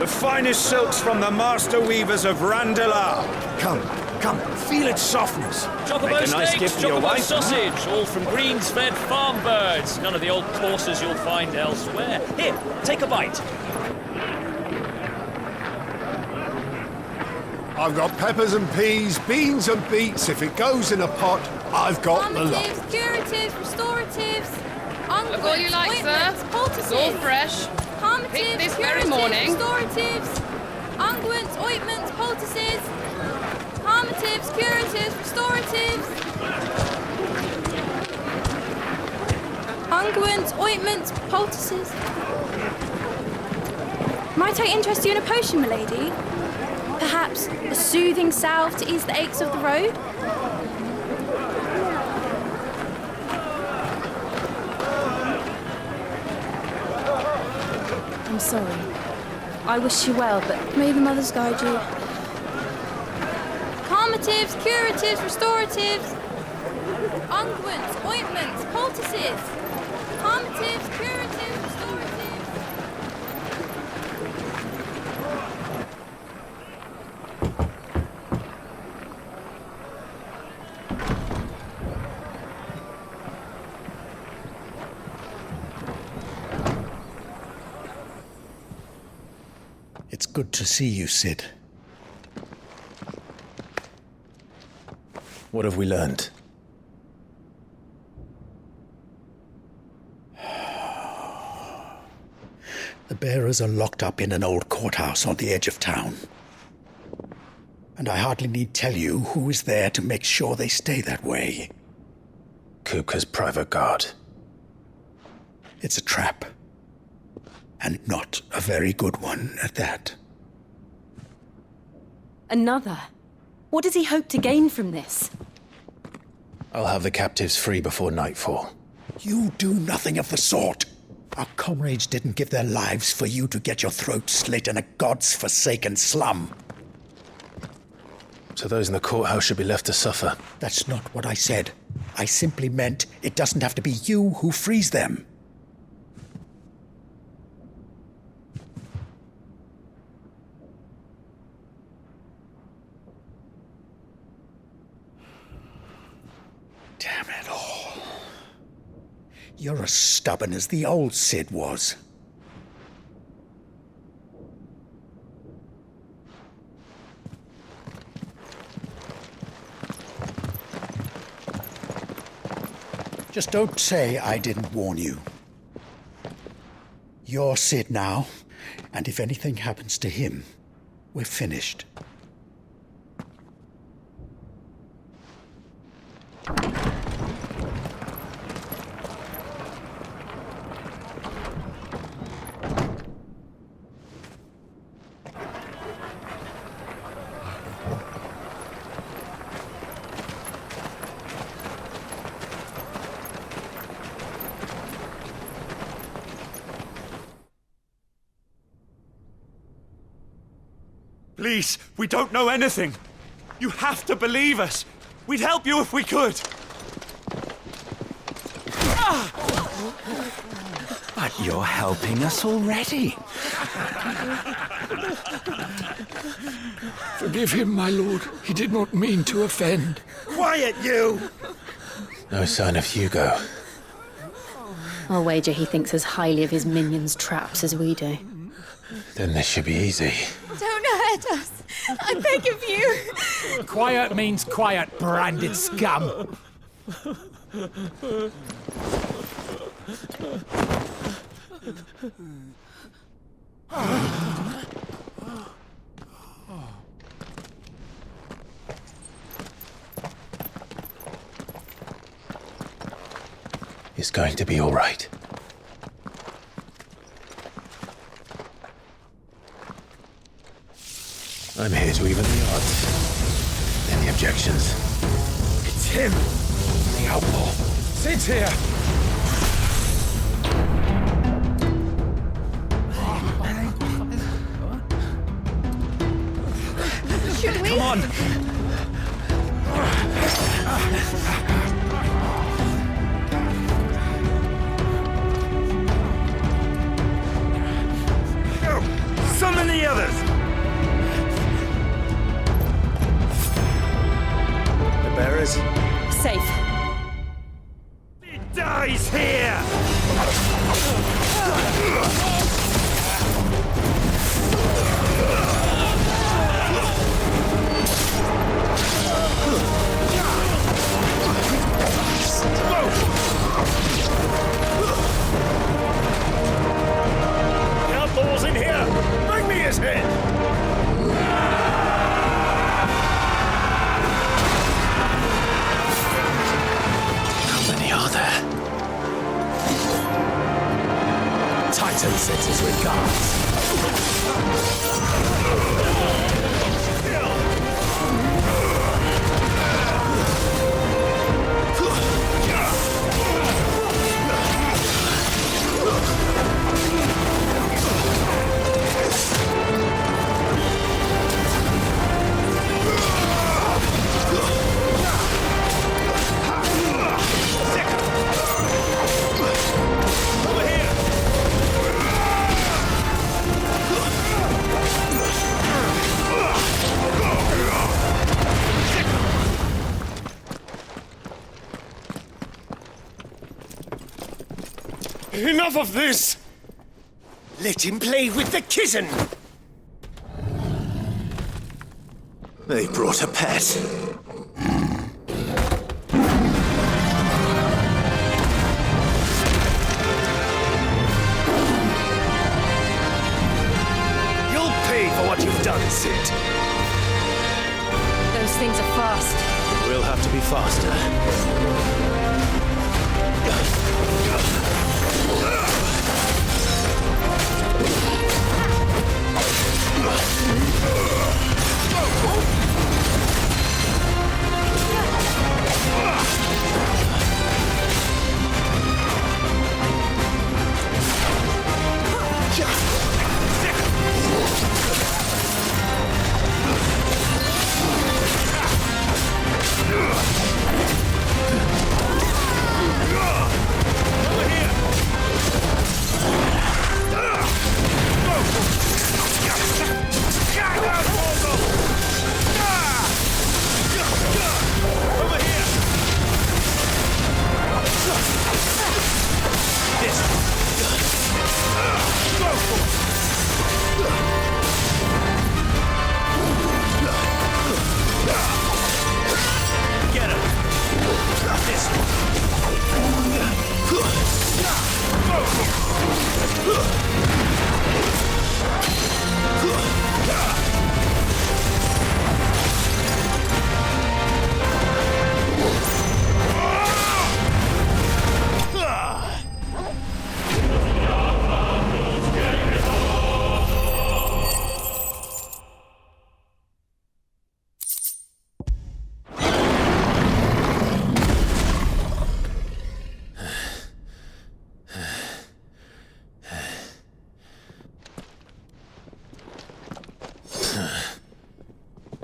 The finest silks from the master weavers of Randalar. Come, feel its softness. Chocobo Make a nice steaks, gift for your chocobo wife. sausage, all from greens-fed farm birds. None of the old courses you'll find elsewhere. Here, take a bite. I've got peppers and peas, beans and beets. If it goes in a pot, I've got the lot. Calmatives, curatives, restoratives, unguents, Look all you like, ointments, sir. poultices. It's all fresh. Calmatives, Picked this curatives, very morning. restoratives, unguents, ointments, poultices. Calmatives, curatives, restoratives. Unguents, ointments, poultices. Might I interest you in a potion, milady? Perhaps a soothing salve to ease the aches of the road? I'm sorry. I wish you well, but may the mothers guide you. Calmatives, curatives, restoratives. Unguents, ointments, poultices. Calmatives, curatives, restoratives. It's good to see you, Sid. What have we learned? The bearers are locked up in an old courthouse on the edge of town. And I hardly need tell you who is there to make sure they stay that way. Kupka's private guard. It's a trap. And not a very good one at that. Another? What does he hope to gain from this? I'll have the captives free before nightfall. You do nothing of the sort. Our comrades didn't give their lives for you to get your throat slit in a god's-forsaken slum. So those in the courthouse should be left to suffer. That's not what I said. I simply meant it doesn't have to be you who frees them. Damn it all. You're as stubborn as the old Sid was. Just don't say I didn't warn you. You're Sid now, and if anything happens to him, we're finished. Please, we don't know anything. You have to believe us. We'd help you if we could. But you're helping us already. Forgive him, my lord. He did not mean to offend. Quiet, you! No sign of Hugo. I'll wager he thinks as highly of his minions' traps as we do. Then this should be easy. Don't hurt us. I beg of you. Quiet means quiet, branded scum. It's going to be all right. I'm here to even the odds. Any objections? It's him, the outlaw. Sid's here. Should we? Come on! Summon the others! bearers? Safe. It dies here! The outlaws in here! Bring me his head! How many are there? Titan sends his regards. Enough of this! Let him play with the kitten! They brought a pet. You'll pay for what you've done, Sid. Those things are fast. We'll have to be faster.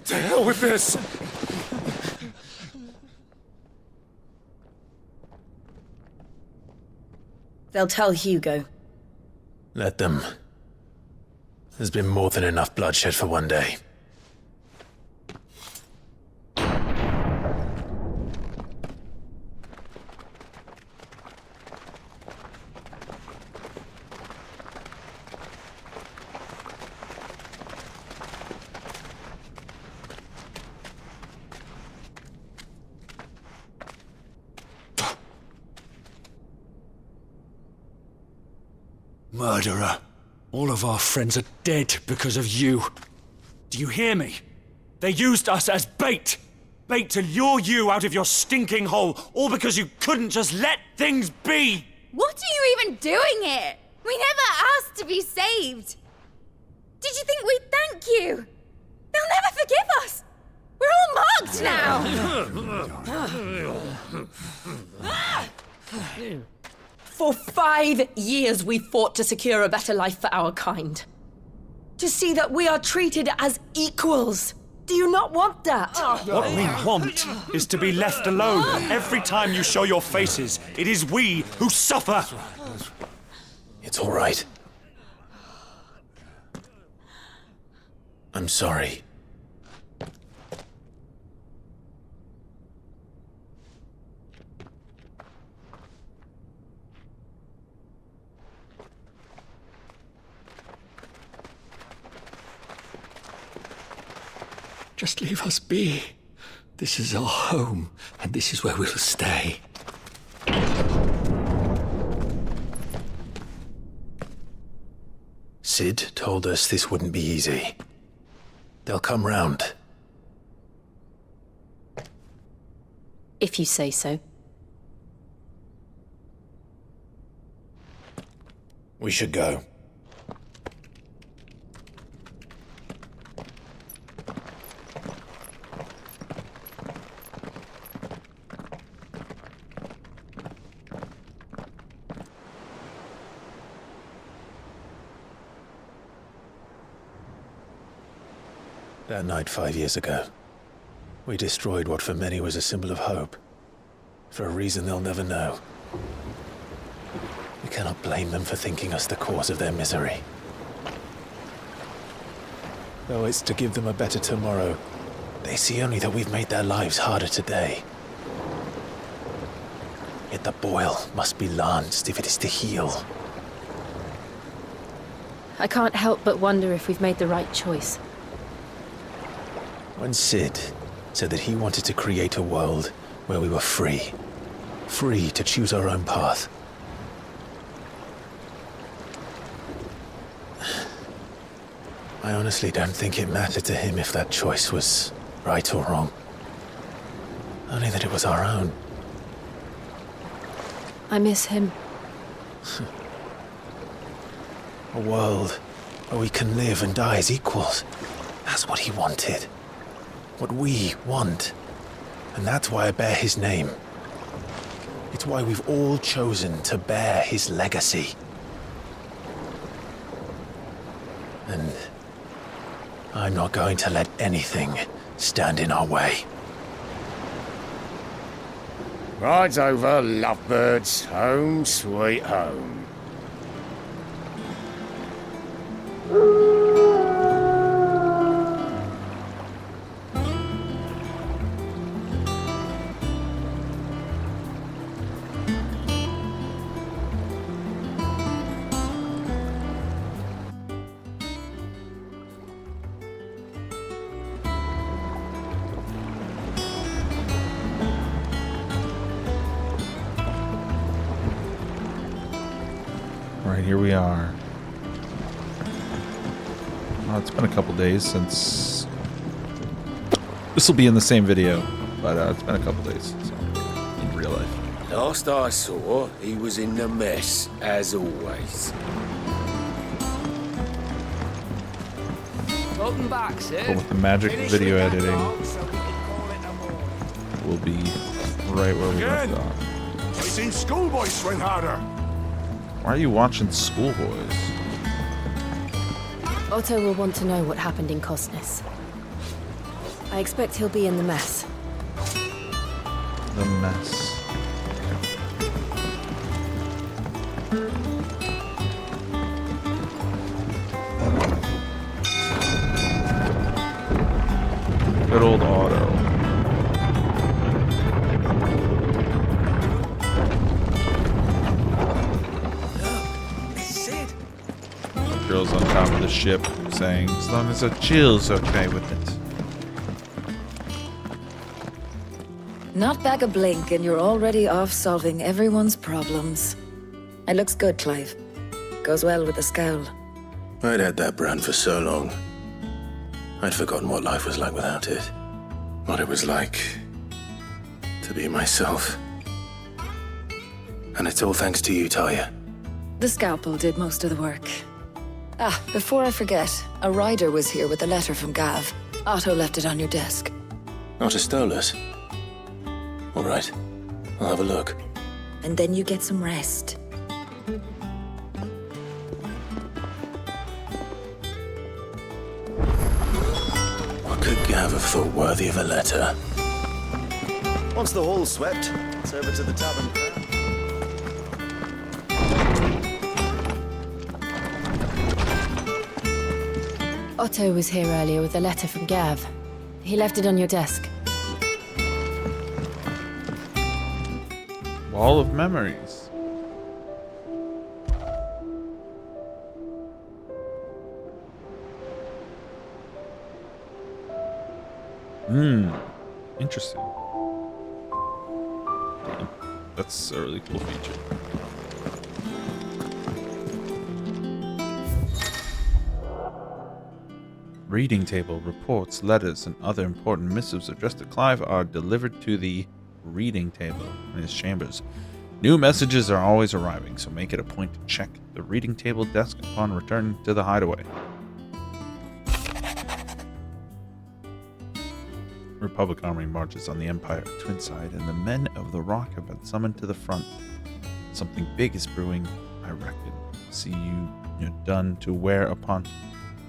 To hell with this! They'll tell Hugo. Let them. There's been more than enough bloodshed for one day. Murderer. All of our friends are dead because of you. Do you hear me? They used us as bait. Bait to lure you out of your stinking hole, all because you couldn't just let things be. What are you even doing here? We never asked to be saved. Did you think we'd thank you? They'll never forgive us. We're all marked now. For 5 years we fought to secure a better life for our kind. To see that we are treated as equals. Do you not want that? What we want is to be left alone. Every time you show your faces, it is we who suffer. It's all right. I'm sorry. Just leave us be. This is our home, and this is where we'll stay. Sid told us this wouldn't be easy. They'll come round. If you say so. We should go. That night 5 years ago, we destroyed what for many was a symbol of hope. For a reason they'll never know. We cannot blame them for thinking us the cause of their misery. Though it's to give them a better tomorrow, they see only that we've made their lives harder today. Yet the boil must be lanced if it is to heal. I can't help but wonder if we've made the right choice. When Sid said that he wanted to create a world where we were free. Free to choose our own path. I honestly don't think it mattered to him if that choice was right or wrong. Only that it was our own. I miss him. A world where we can live and die as equals. That's what he wanted. What we want. And that's why I bear his name. It's why we've all chosen to bear his legacy. And I'm not going to let anything stand in our way. Rides over, lovebirds. Home, sweet home. Right, here we are. Well, it's been a couple days since... This will be in the same video, but it's been a couple days so, in real life. Last I saw, he was in the mess, as always. Welcome back, sir. But with the magic of video editing, we'll be right where we left off. I seen schoolboys swing harder. Why are you watching Schoolboys? Otto will want to know what happened in Cosnes. I expect he'll be in the mess. The mess. Good old Otto. Girls on top of the ship saying, as long as Jill's okay with it. Not back a blink and you're already off solving everyone's problems. It looks good, Clive. Goes well with the scowl. I'd had that brand for so long. I'd forgotten what life was like without it. What it was like to be myself. And it's all thanks to you, Talia. The scalpel did most of the work. Ah, before I forget, a rider was here with a letter from Gav. Otto left it on your desk. Not a stolus. All right, I'll have a look. And then you get some rest. What could Gav have thought worthy of a letter? Once the hall's swept, it's over to the tavern. Otto was here earlier with a letter from Gav. He left it on your desk. Wall of memories. Interesting. Damn. That's a really cool feature. Reading table reports, letters, and other important missives addressed to Clive are delivered to the reading table in his chambers. New messages are always arriving, so make it a point to check the reading table desk upon return to the hideaway. Republic army marches on the Empire at Twinside, and the men of the Rock have been summoned to the front. Something big is brewing, I reckon. You're done to wear upon...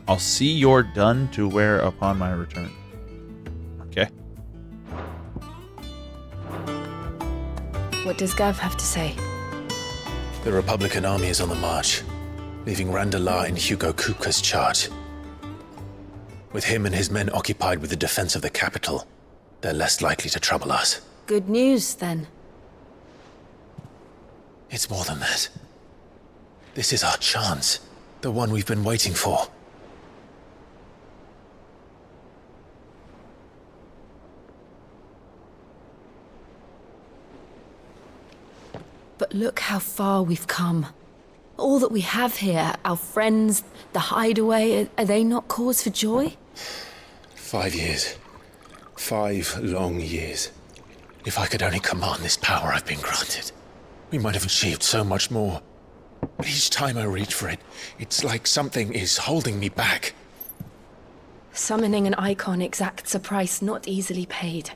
I'll see you're done to wear upon my return. Okay. What does Gav have to say? The Republican army is on the march, leaving Randalar in Hugo Kupka's charge. With him and his men occupied with the defense of the capital, they're less likely to trouble us. Good news, then. It's more than that. This is our chance. The one we've been waiting for. But look how far we've come. All that we have here, our friends, the hideaway, are they not cause for joy? 5 years. 5 long years. If I could only command this power I've been granted, we might have achieved so much more. But each time I reach for it, it's like something is holding me back. Summoning an icon exacts a price not easily paid.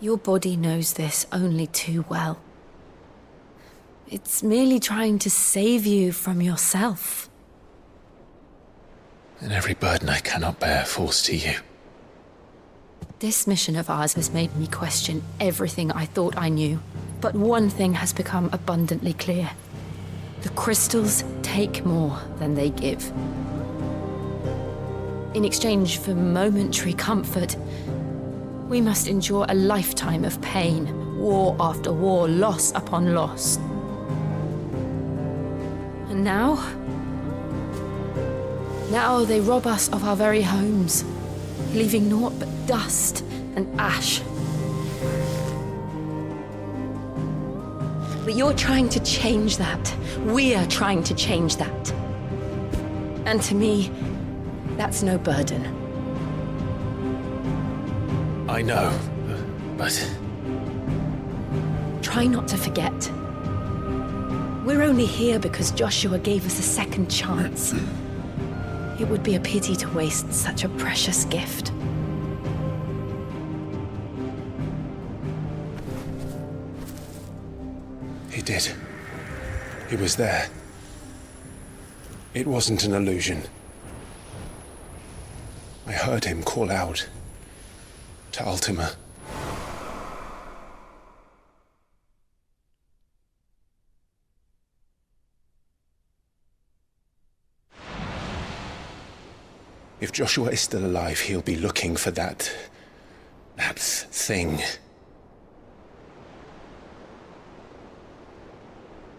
Your body knows this only too well. It's merely trying to save you from yourself. And every burden I cannot bear falls to you. This mission of ours has made me question everything I thought I knew. But one thing has become abundantly clear. The crystals take more than they give. In exchange for momentary comfort, we must endure a lifetime of pain, war after war, loss upon loss. And now they rob us of our very homes, leaving naught but dust and ash. But you're trying to change that. We're trying to change that. And to me, that's no burden. I know, but... Try not to forget. We're only here because Joshua gave us a second chance. It would be a pity to waste such a precious gift. He did. He was there. It wasn't an illusion. I heard him call out to Ultima. If Joshua is still alive, he'll be looking for that thing.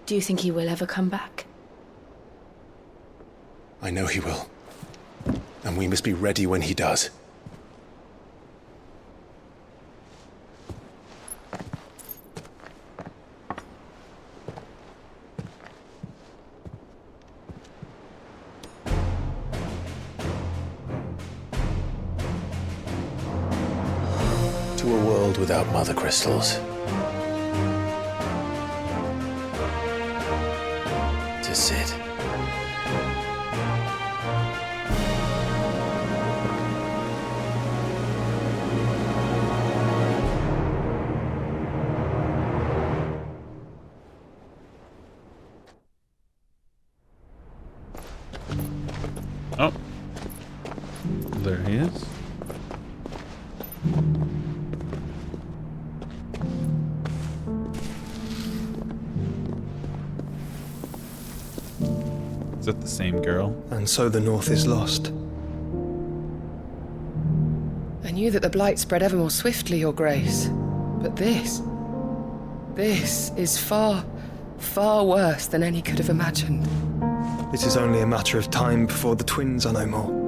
Do you think he will ever come back? I know he will. And we must be ready when he does. To a world without mother crystals. To Sid. Oh. There he is. Is that the same girl? And so the North is lost. I knew that the Blight spread ever more swiftly, Your Grace. But this is far, far worse than any could have imagined. It is only a matter of time before the twins are no more.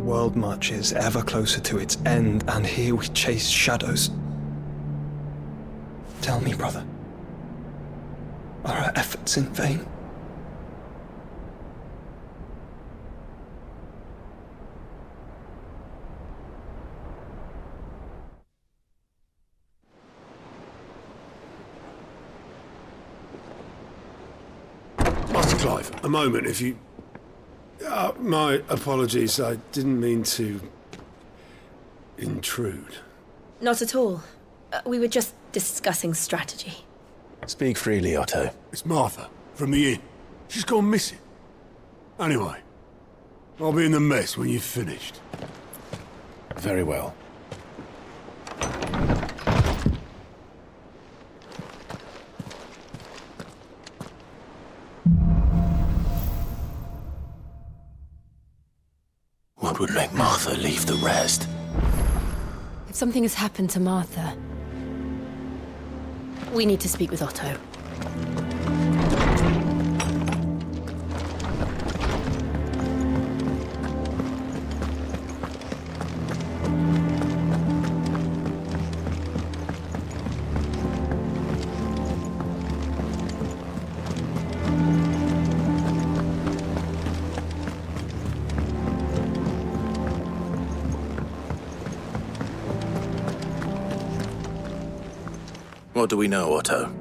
world marches ever closer to its end, and here we chase shadows. Tell me, brother, are our efforts in vain? Master Clive, a moment, if you... my apologies, I didn't mean to... intrude. Not at all. We were just discussing strategy. Speak freely, Otto. It's Martha, from the inn. She's gone missing. Anyway, I'll be in the mess when you've finished. Very well. What would make Martha leave the rest? If something has happened to Martha, we need to speak with Otto. What do we know, Otto?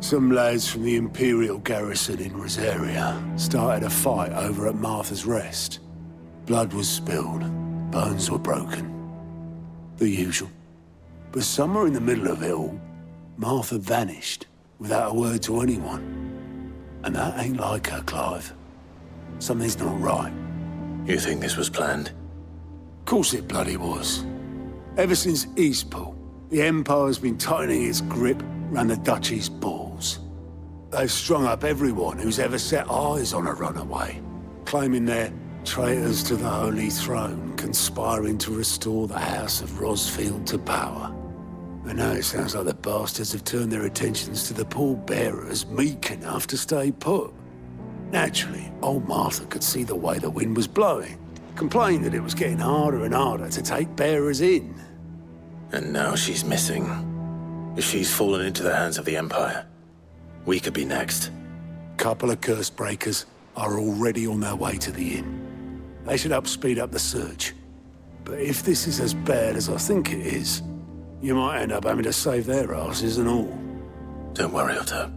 Some lads from the Imperial garrison in Rosaria started a fight over at Martha's Rest. Blood was spilled, bones were broken. The usual. But somewhere in the middle of it all, Martha vanished without a word to anyone. And that ain't like her, Clive. Something's not right. You think this was planned? Of course it bloody was. Ever since Eastpool, the Empire's been tightening its grip round the Duchy's balls. They've strung up everyone who's ever set eyes on a runaway, claiming they're traitors to the Holy Throne, conspiring to restore the House of Rosfield to power. And now it sounds like the bastards have turned their attentions to the pallbearers meek enough to stay put. Naturally, old Martha could see the way the wind was blowing, complained that it was getting harder and harder to take bearers in. And now she's missing. If she's fallen into the hands of the Empire, we could be next. Couple of curse breakers are already on their way to the inn. They should speed up the search. But if this is as bad as I think it is, you might end up having to save their asses and all. Don't worry, Otto.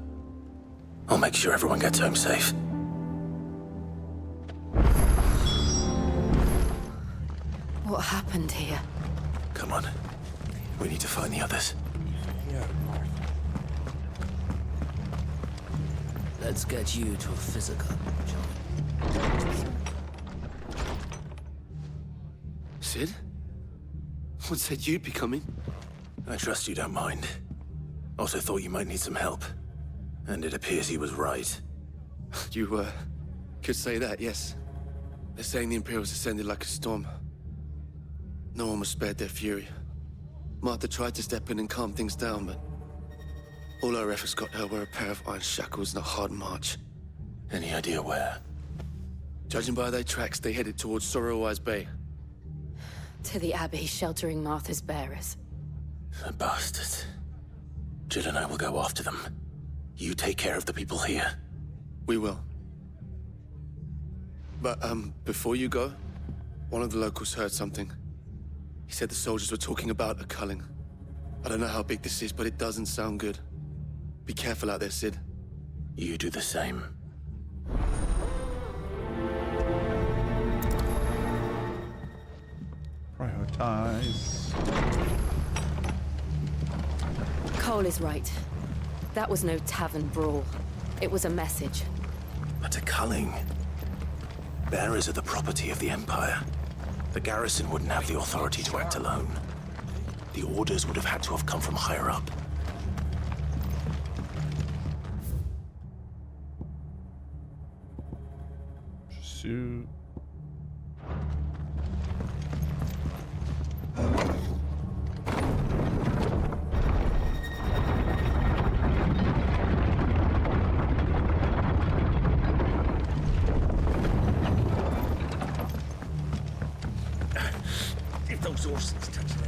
I'll make sure everyone gets home safe. What happened here? Come on. We need to find the others. Let's get you to a physical, John. Sid? What said you'd be coming? I trust you don't mind. Also thought you might need some help. And it appears he was right. You, could say that, yes. They're saying the Imperials descended like a storm. No one was spared their fury. Martha tried to step in and calm things down, but all our efforts got her were a pair of iron shackles and a hard march. Any idea where? Judging by their tracks, they headed towards Sorrowwise Bay. To the Abbey sheltering Martha's bearers. The bastards. Jill and I will go after them. You take care of the people here. We will. But, before you go, one of the locals heard something. He said the soldiers were talking about a culling. I don't know how big this is, but it doesn't sound good. Be careful out there, Sid. You do the same. Prioritize. Cole is right. That was no tavern brawl. It was a message. But a culling. Bearers are the property of the Empire. The garrison wouldn't have the authority to act alone. The orders would have had to have come from higher up. Pursue. those horses touch down.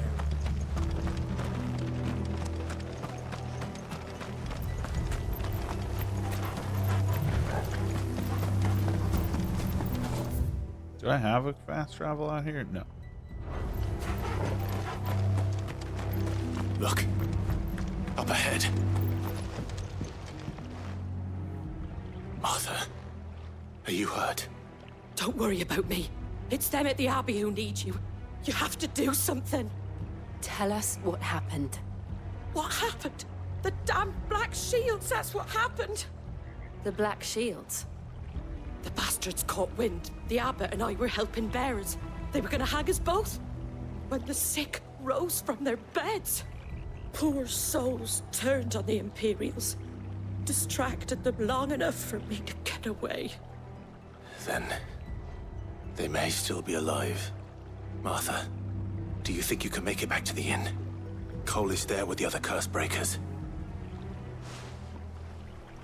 Do I have a fast travel out here? No. Look. Up ahead. Martha, are you hurt? Don't worry about me. It's them at the Abbey who need you. You have to do something. Tell us what happened. What happened? The damn Black Shields, that's what happened. The Black Shields? The bastards caught wind. The abbot and I were helping bearers. They were gonna hang us both. When the sick rose from their beds. Poor souls turned on the Imperials. Distracted them long enough for me to get away. Then they may still be alive. Martha, do you think you can make it back to the inn? Cole is there with the other curse breakers.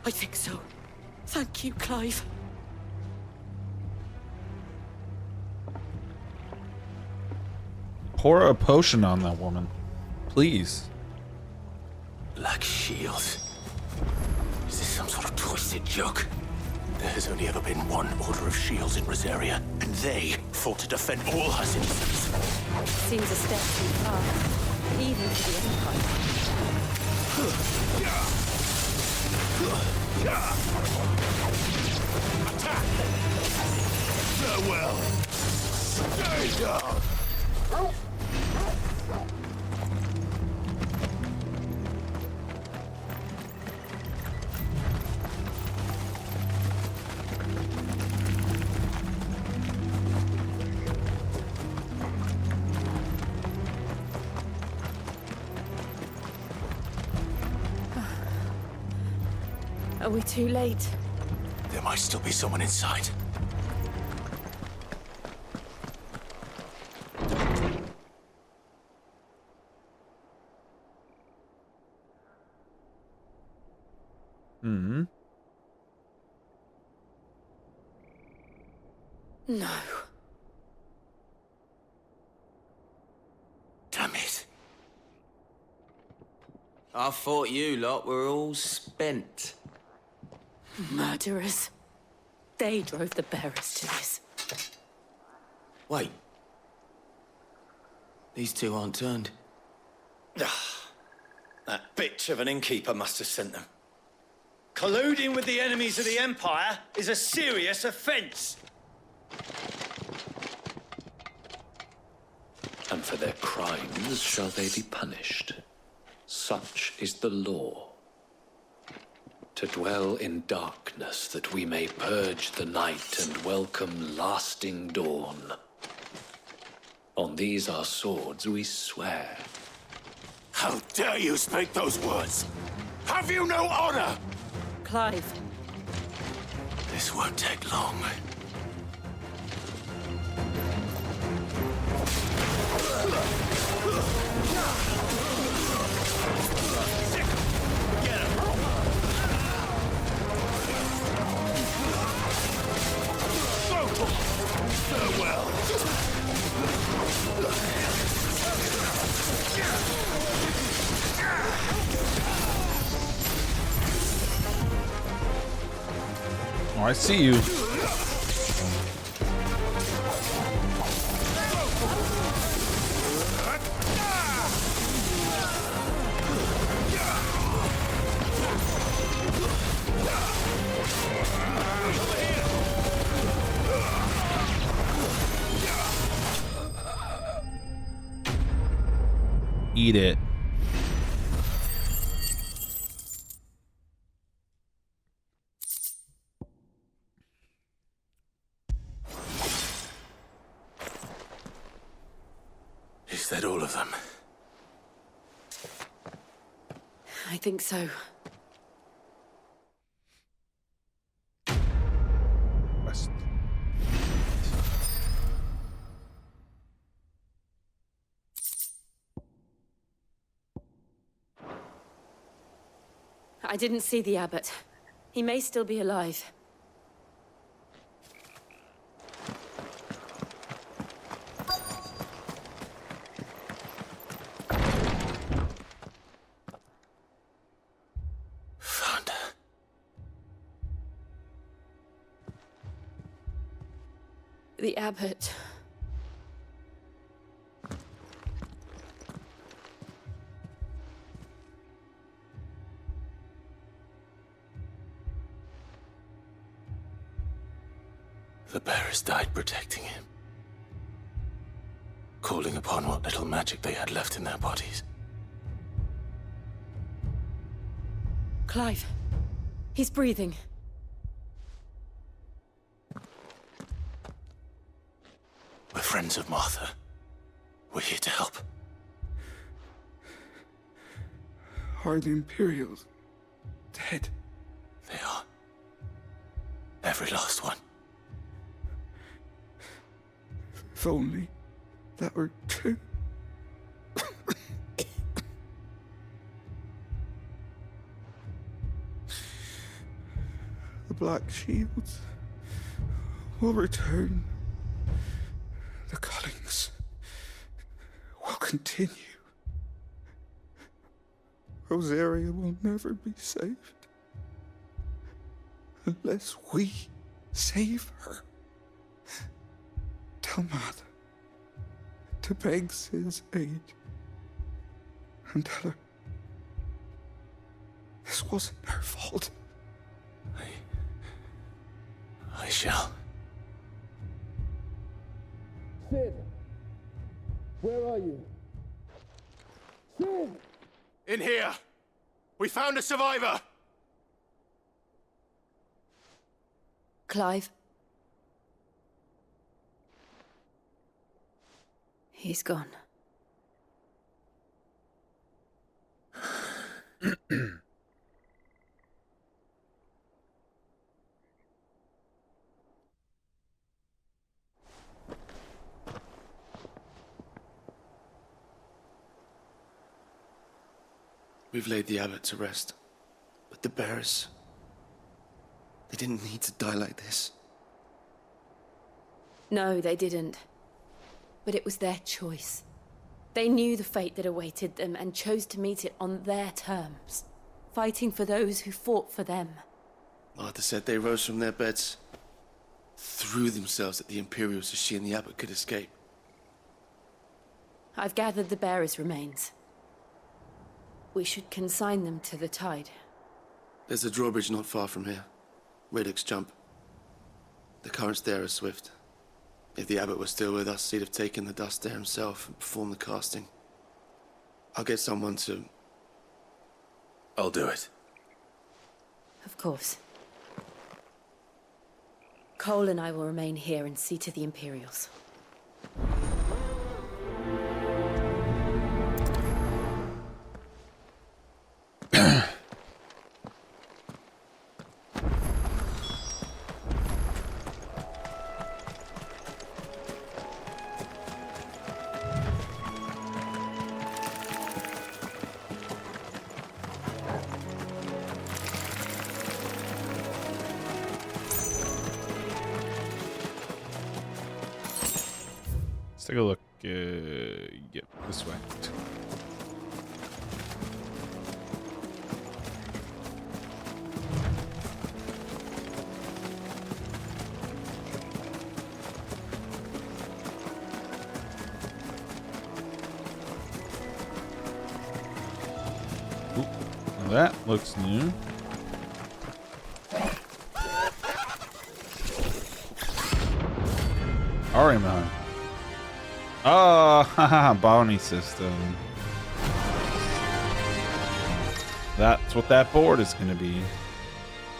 I think so. Thank you, Clive. Pour a potion on that woman. Please. Black Shields. Is this some sort of twisted joke? There has only ever been one Order of Shields in Rosaria, and they fought to defend all her citizens. Seems a step too far, even for the Empire. Attack! Farewell! Stay down! Are we too late? There might still be someone inside. Hmm. No. Damn it. I thought you lot were all spent. Murderers. They drove the bearers to this. Wait. These two aren't turned. That bitch of an innkeeper must have sent them. Colluding with the enemies of the Empire is a serious offense. And for their crimes shall they be punished. Such is the law. To dwell in darkness that we may purge the night and welcome lasting dawn. On these our swords we swear. How dare you speak those words? Have you no honor? Clive. This won't take long. Farewell. Oh, I see you. Eat it. Is that all of them? I think so. West. I didn't see the abbot. He may still be alive. The abbot. The bearers died protecting him, calling upon what little magic they had left in their bodies. Clive. He's breathing. We're friends of Martha. We're here to help. Are the Imperials dead? They are. Every last one. If only that were true. The Black Shields will return. The cullings will continue. Rosaria will never be saved unless we save her. Tell Martha to beg Sid's aid and tell her this wasn't her fault. I shall. Sid, where are you? Sid! In here! We found a survivor! Clive. He's gone. We've laid the abbot to rest. But the bearers... they didn't need to die like this. No, they didn't. But it was their choice. They knew the fate that awaited them and chose to meet it on their terms, fighting for those who fought for them. Martha said they rose from their beds, threw themselves at the Imperials so she and the abbot could escape. I've gathered the bearers' remains. We should consign them to the tide. There's a drawbridge not far from here. Radix Jump. The currents there are swift. If the abbot was still with us, he'd have taken the dust there himself and performed the casting. I'll get someone to... I'll do it. Of course. Cole and I will remain here and see to the Imperials. Take a look. Yep, this way. Ooh, that looks new. Ariman. Oh, haha, bounty system. That's what that board is going to be.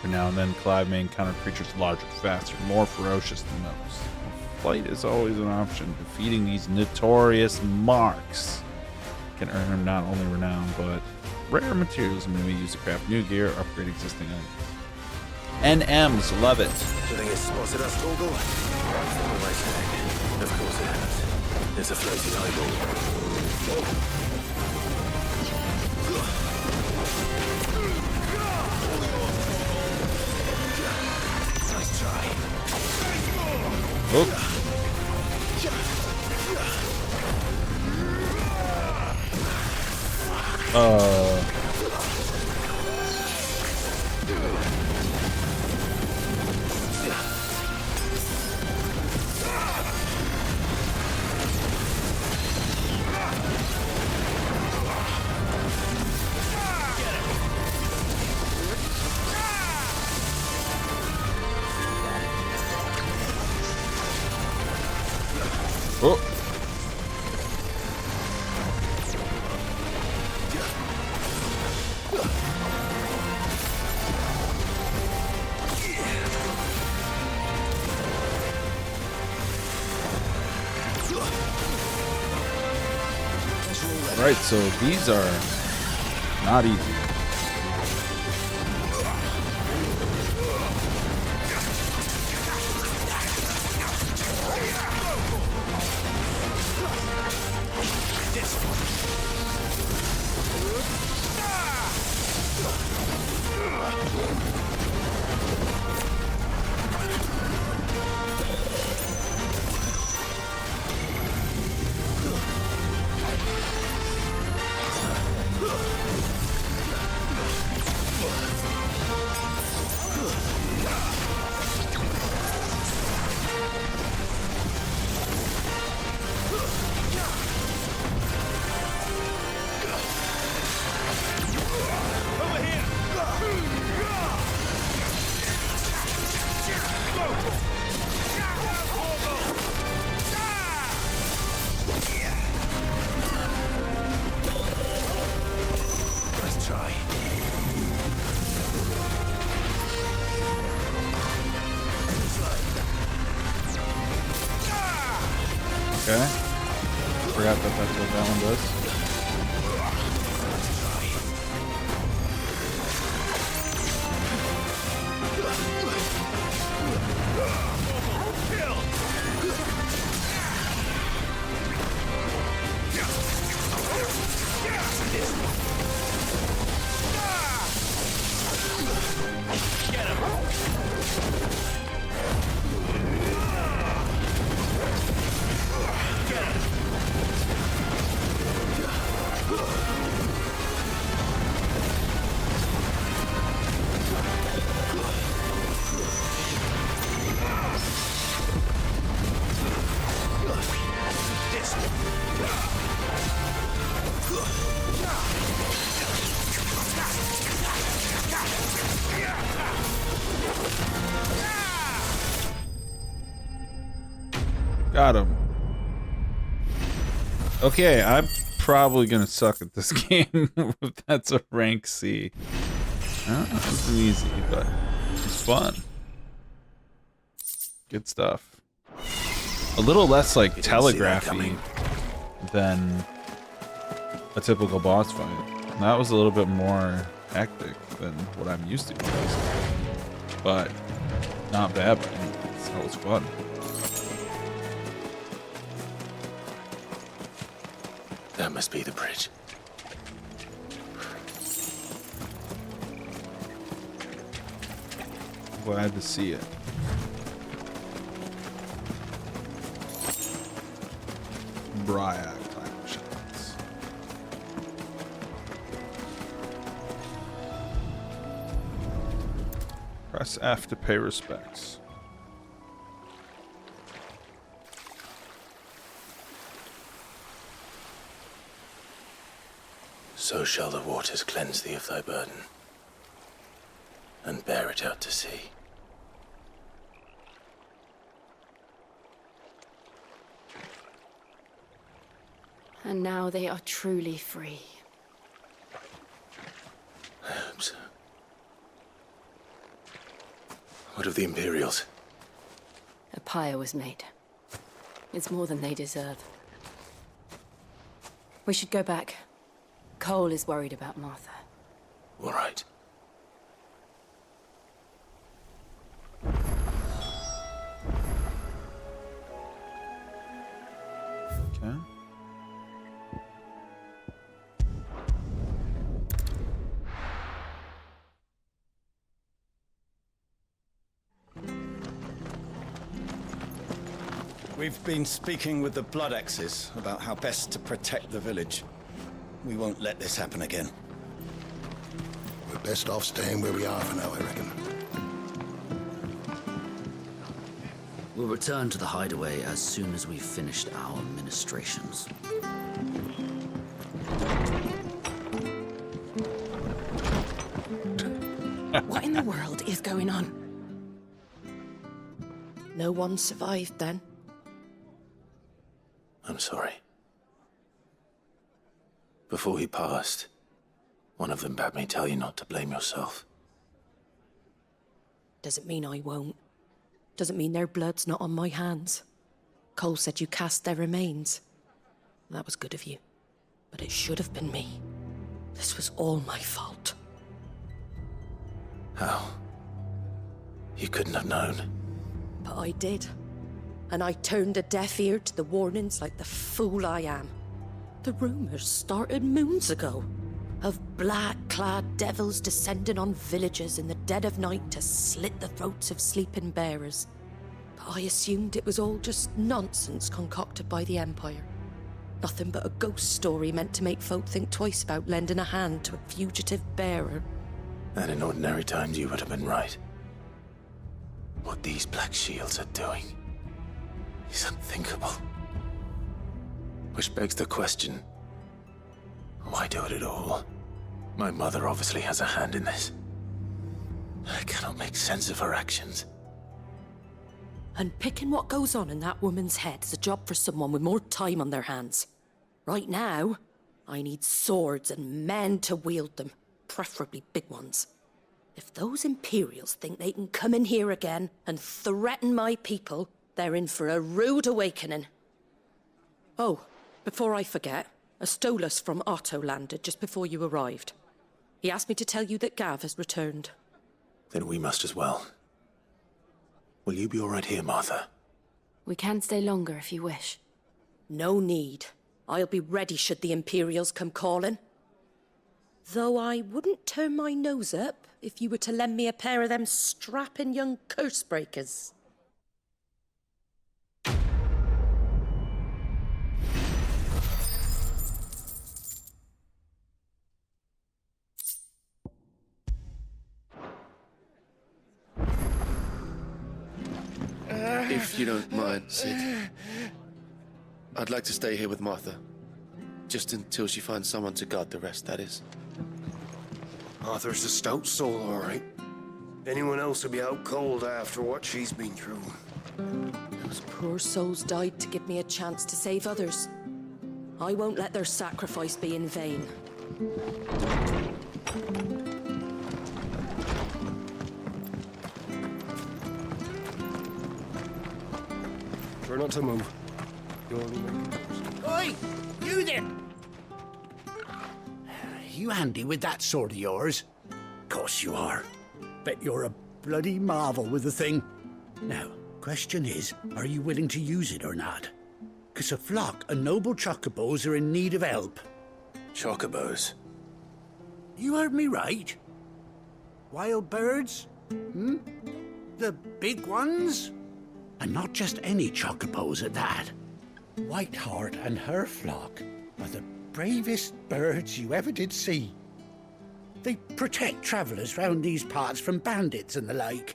For now and then, Clive may encounter creatures larger, faster, more ferocious than most. Flight is always an option. Defeating these notorious marks can earn him not only renown, but rare materials may be used to craft new gear or upgrade existing items. NMs, love it. Do you think it's spotted us, Goggle? Of course it has. There's a floating eyeball. Nice try. Oh. Oh. Right, so these are not easy. Okay. Forgot that that's what that one does. Got him. Okay, I'm probably gonna suck at this game if that's a rank C. It's easy, but it's fun. Good stuff. A little less like telegraphy than a typical boss fight. That was a little bit more hectic than what I'm used to, but not bad. That was fun. That must be the bridge. Glad to see it. Briar climb shots. Press F to pay respects. So shall the waters cleanse thee of thy burden, and bear it out to sea. And now they are truly free. I hope so. What of the Imperials? A pyre was made. It's more than they deserve. We should go back. Cole is worried about Martha. All right. Okay. We've been speaking with the Blood Axes about how best to protect the village. We won't let this happen again. We're best off staying where we are for now, I reckon. We'll return to the hideaway as soon as we've finished our ministrations. What in the world is going on? No one survived then? I'm sorry. Before he passed, one of them bade me tell you not to blame yourself. Doesn't mean I won't. Doesn't mean their blood's not on my hands. Cole said you cast their remains. That was good of you. But it should have been me. This was all my fault. How? You couldn't have known. But I did. And I turned a deaf ear to the warnings like the fool I am. The rumors started moons ago. Of black-clad devils descending on villages in the dead of night to slit the throats of sleeping bearers. But I assumed it was all just nonsense concocted by the Empire. Nothing but a ghost story meant to make folk think twice about lending a hand to a fugitive bearer. And in ordinary times you would have been right. What these Black Shields are doing is unthinkable. Which begs the question, why do it at all? My mother obviously has a hand in this. I cannot make sense of her actions. And picking what goes on in that woman's head is a job for someone with more time on their hands. Right now, I need swords and men to wield them, preferably big ones. If those Imperials think they can come in here again and threaten my people, they're in for a rude awakening. Oh, before I forget, a Stolas from Otto landed just before you arrived. He asked me to tell you that Gav has returned. Then we must as well. Will you be all right here, Martha? We can stay longer if you wish. No need. I'll be ready should the Imperials come calling. Though I wouldn't turn my nose up if you were to lend me a pair of them strapping young curse-breakers. If you don't mind, Sid, I'd like to stay here with Martha. Just until she finds someone to guard the rest, that is. Arthur's a stout soul, all right. Anyone else would be out cold after what she's been through. Those poor souls died to give me a chance to save others. I won't let their sacrifice be in vain. Try not to move. Oi! You there! You handy with that sword of yours? Course you are. Bet you're a bloody marvel with the thing. Now, question is, are you willing to use it or not? 'Cause a flock of noble chocobos are in need of help. Chocobos? You heard me right. Wild birds? The big ones? And not just any chocobos at that. Whiteheart and her flock are the bravest birds you ever did see. They protect travellers round these parts from bandits and the like.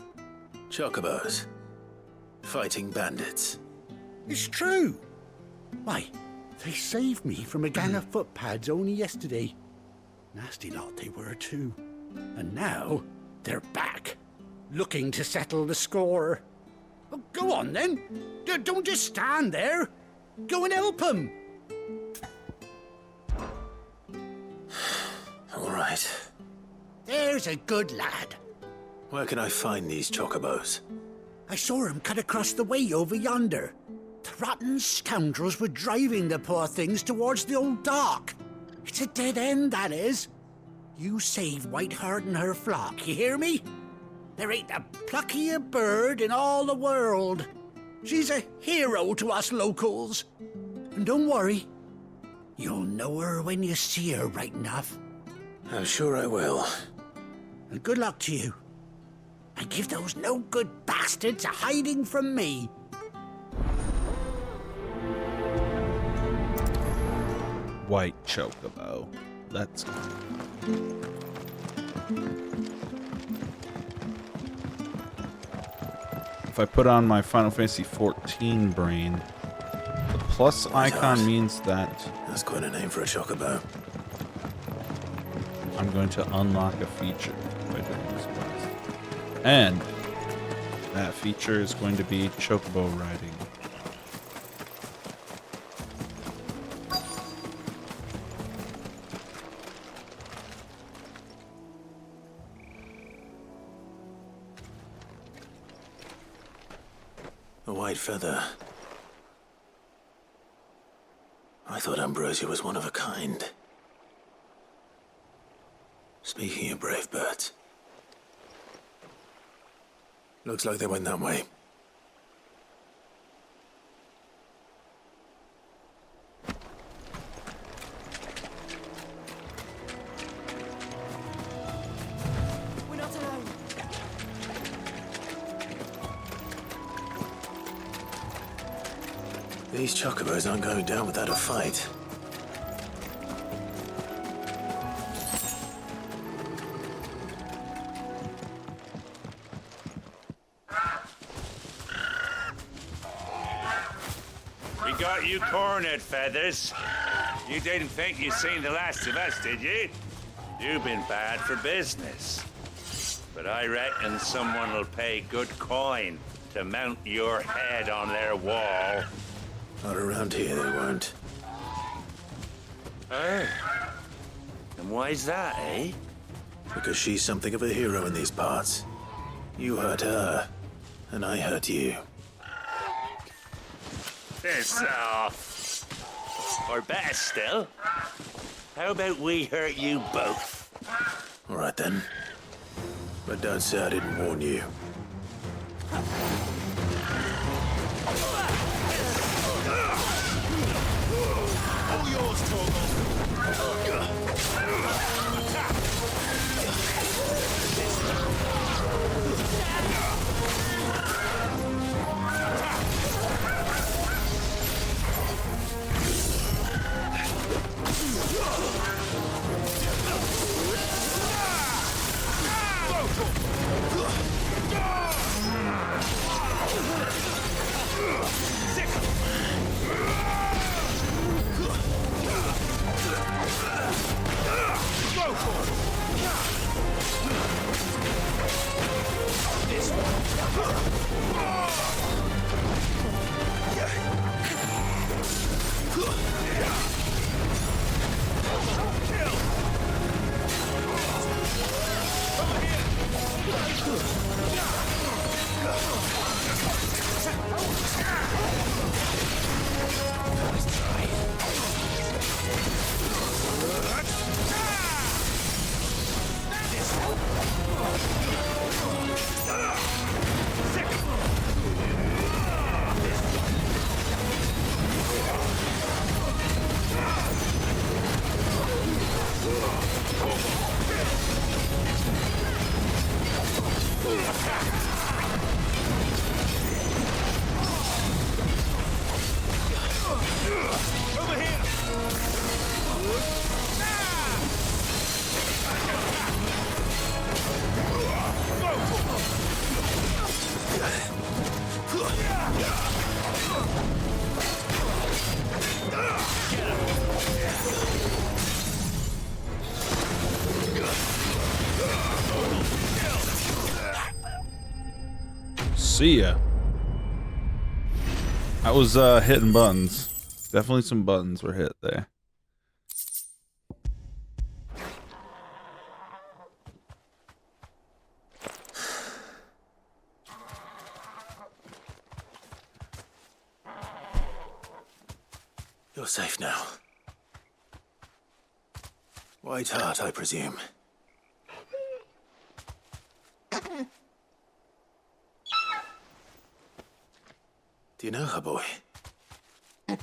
Chocobos? Fighting bandits? It's true. Why, they saved me from a gang of footpads only yesterday. Nasty lot they were too. And now they're back, looking to settle the score. Oh, go on then. Don't just stand there. Go and help them. All right. There's a good lad. Where can I find these chocobos? I saw him cut across the way over yonder. The rotten scoundrels were driving the poor things towards the old dock. It's a dead end, that is. You save Whiteheart and her flock, you hear me? There ain't a pluckier bird in all the world. She's a hero to us locals. And don't worry, you'll know her when you see her right enough. I'm sure I will. And good luck to you. And give those no-good bastards a hiding from me. White chocobo. Let's go. If I put on my Final Fantasy XIV brain, the plus icon means that... That's quite a name for a chocobo. I'm going to unlock a feature by doing this quest. And that feature is going to be chocobo riding. white feather. I thought Ambrosia was one of a kind. Speaking of brave birds, looks like they went that way. We're not alone. These chocobos aren't going down without a fight. We got you cornered, Feathers. You didn't think you'd seen the last of us, did you? You've been bad for business. But I reckon someone will pay good coin to mount your head on their wall. Not around here, they won't. Oh. And why's that, eh? Because she's something of a hero in these parts. You hurt her, and I hurt you. Piss off. Or better still, how about we hurt you both? All right then. But don't say I didn't warn you. All yours, Torgal. See ya. I was hitting buttons. Definitely some buttons were hit there. You're safe now. White heart, I presume. Do you know her, boy? That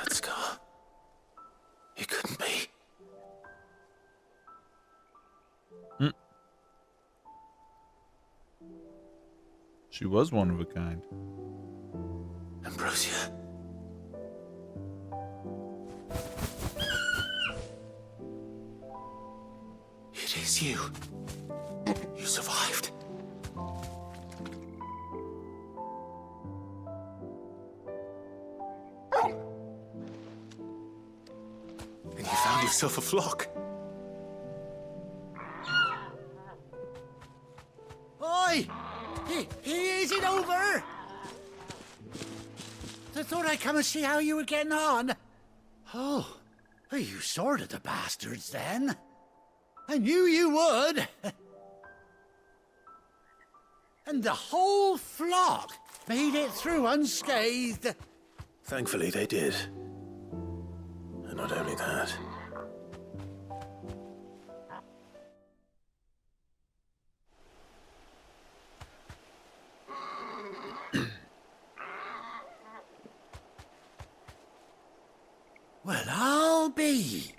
scar. It couldn't be. She was one of a kind. Ambrosia. It is you. You survived. And you found yourself a flock. Oi! Is it over? I thought I'd come and see how you were getting on. Oh, well, you sorted the bastards then. I knew you would. And the whole flock made it through unscathed. Thankfully, they did. And not only that. Well, I'll be.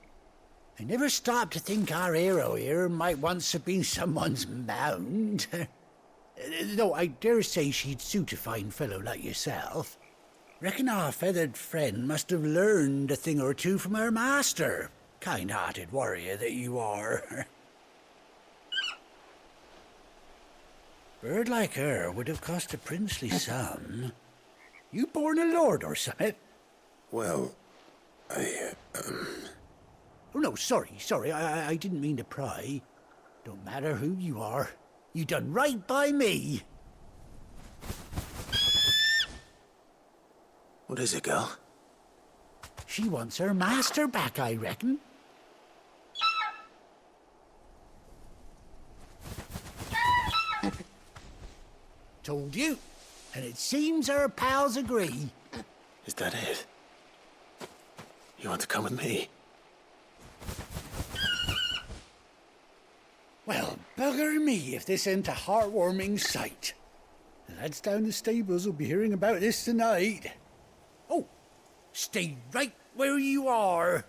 I never stopped to think our hero here might once have been someone's mount. Though I dare say she'd suit a fine fellow like yourself. Reckon our feathered friend must have learned a thing or two from her master. Kind-hearted warrior that you are. Bird like her would have cost a princely sum. You born a lord or something? Well, Oh, no, sorry. I didn't mean to pry. Don't matter who you are. You done right by me. What is it, girl? She wants her master back, I reckon. Told you. And it seems her pals agree. Is that it? You want to come with me? Well, bugger me if this ain't a heartwarming sight. The lads down the stables will be hearing about this tonight. Oh, stay right where you are.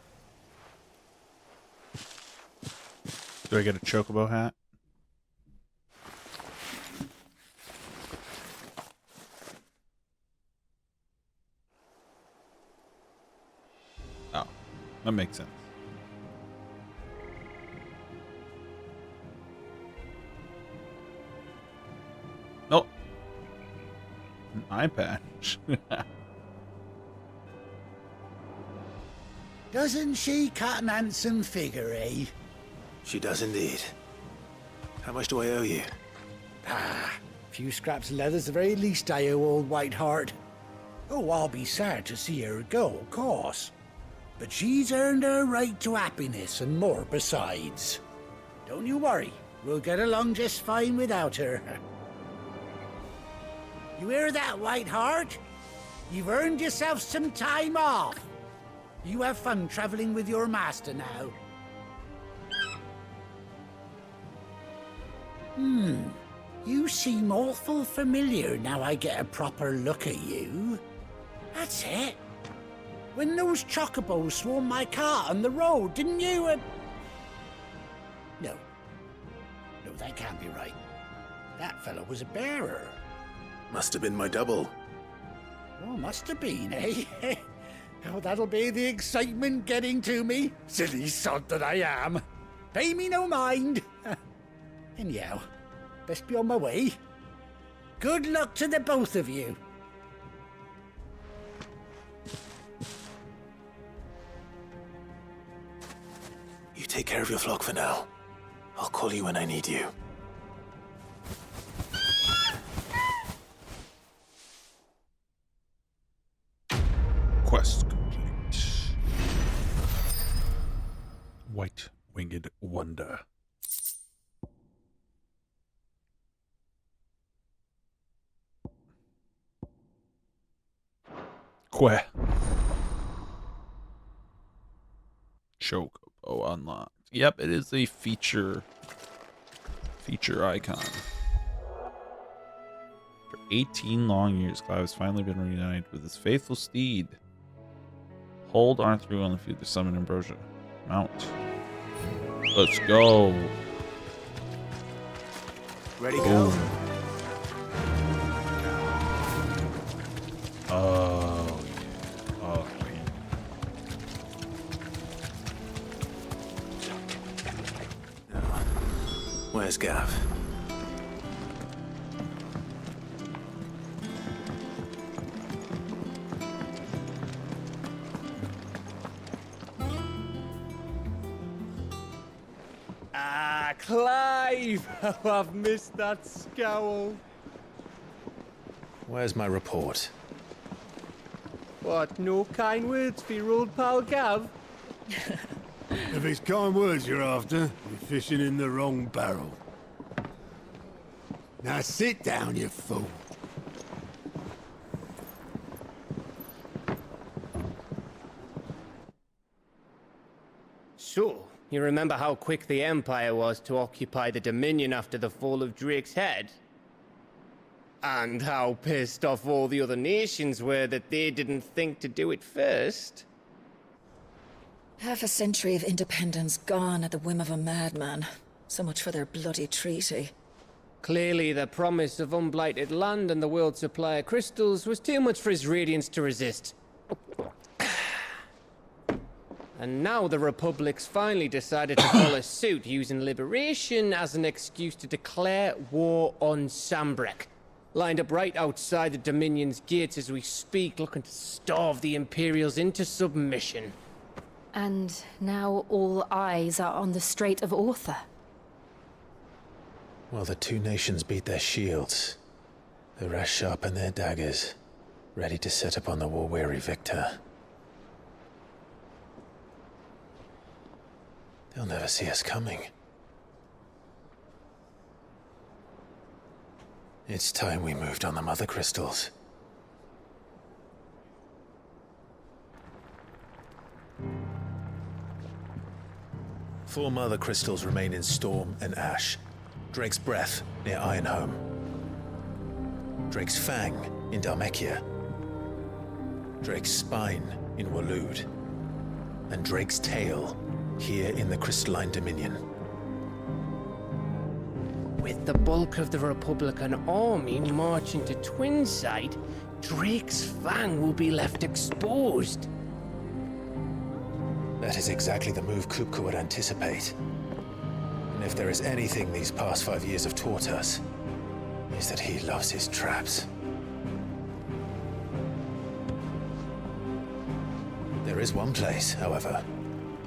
Do I get a chocobo hat? Oh, that makes sense. Nope. An eye patch. Doesn't she cut an handsome figure, eh? She does indeed. How much do I owe you? A few scraps of leather's the very least I owe old Whiteheart. Oh, I'll be sad to see her go, of course. But she's earned her right to happiness and more besides. Don't you worry, we'll get along just fine without her. You hear that, Whiteheart? You've earned yourself some time off. You have fun traveling with your master now. You seem awful familiar now I get a proper look at you. That's it. When those chocobos swarmed my cart on the road, didn't you? No, that can't be right. That fellow was a bearer. Must have been my double. Oh, must have been, eh? Oh, that'll be the excitement getting to me. Silly sod that I am. Pay me no mind. Anyhow, best be on my way. Good luck to the both of you. You take care of your flock for now. I'll call you when I need you. Quest complete. White-winged wonder. Que. Chocobo unlocked. Yep, it is a feature icon. For 18 long years, Clive has finally been reunited with his faithful steed. Hold R3 on the feed to summon Ambrosia. Mount. Let's go. Ready, go. Oh, yeah. Oh, man. Where's Gav? Clive! Oh, I've missed that scowl. Where's my report? What, no kind words for your old pal Gav? If it's kind words you're after, you're fishing in the wrong barrel. Now sit down, you fool. So, you remember how quick the Empire was to occupy the Dominion after the fall of Drake's head? And how pissed off all the other nations were that they didn't think to do it first? Half a century of independence gone at the whim of a madman. So much for their bloody treaty. Clearly, the promise of unblighted land and the world's supply of crystals was too much for his radiance to resist. And now the Republic's finally decided to follow suit, using liberation as an excuse to declare war on Sambrek. Lined up right outside the Dominion's gates as we speak, looking to starve the Imperials into submission. And now all eyes are on the Strait of Author. While the two nations beat their shields, the rest sharpen their daggers, ready to set upon the war-weary victor. They'll never see us coming. It's time we moved on the Mother Crystals. Four Mother Crystals remain in Storm and Ash. Drake's Breath near Ironhome. Drake's Fang in Dhalmekia. Drake's Spine in Waloed. And Drake's Tail here in the Crystalline Dominion. With the bulk of the Republican army marching to Twinside, Drake's Fang will be left exposed. That is exactly the move Kupka would anticipate. And if there is anything these past 5 years have taught us, is that he loves his traps. There is one place, however,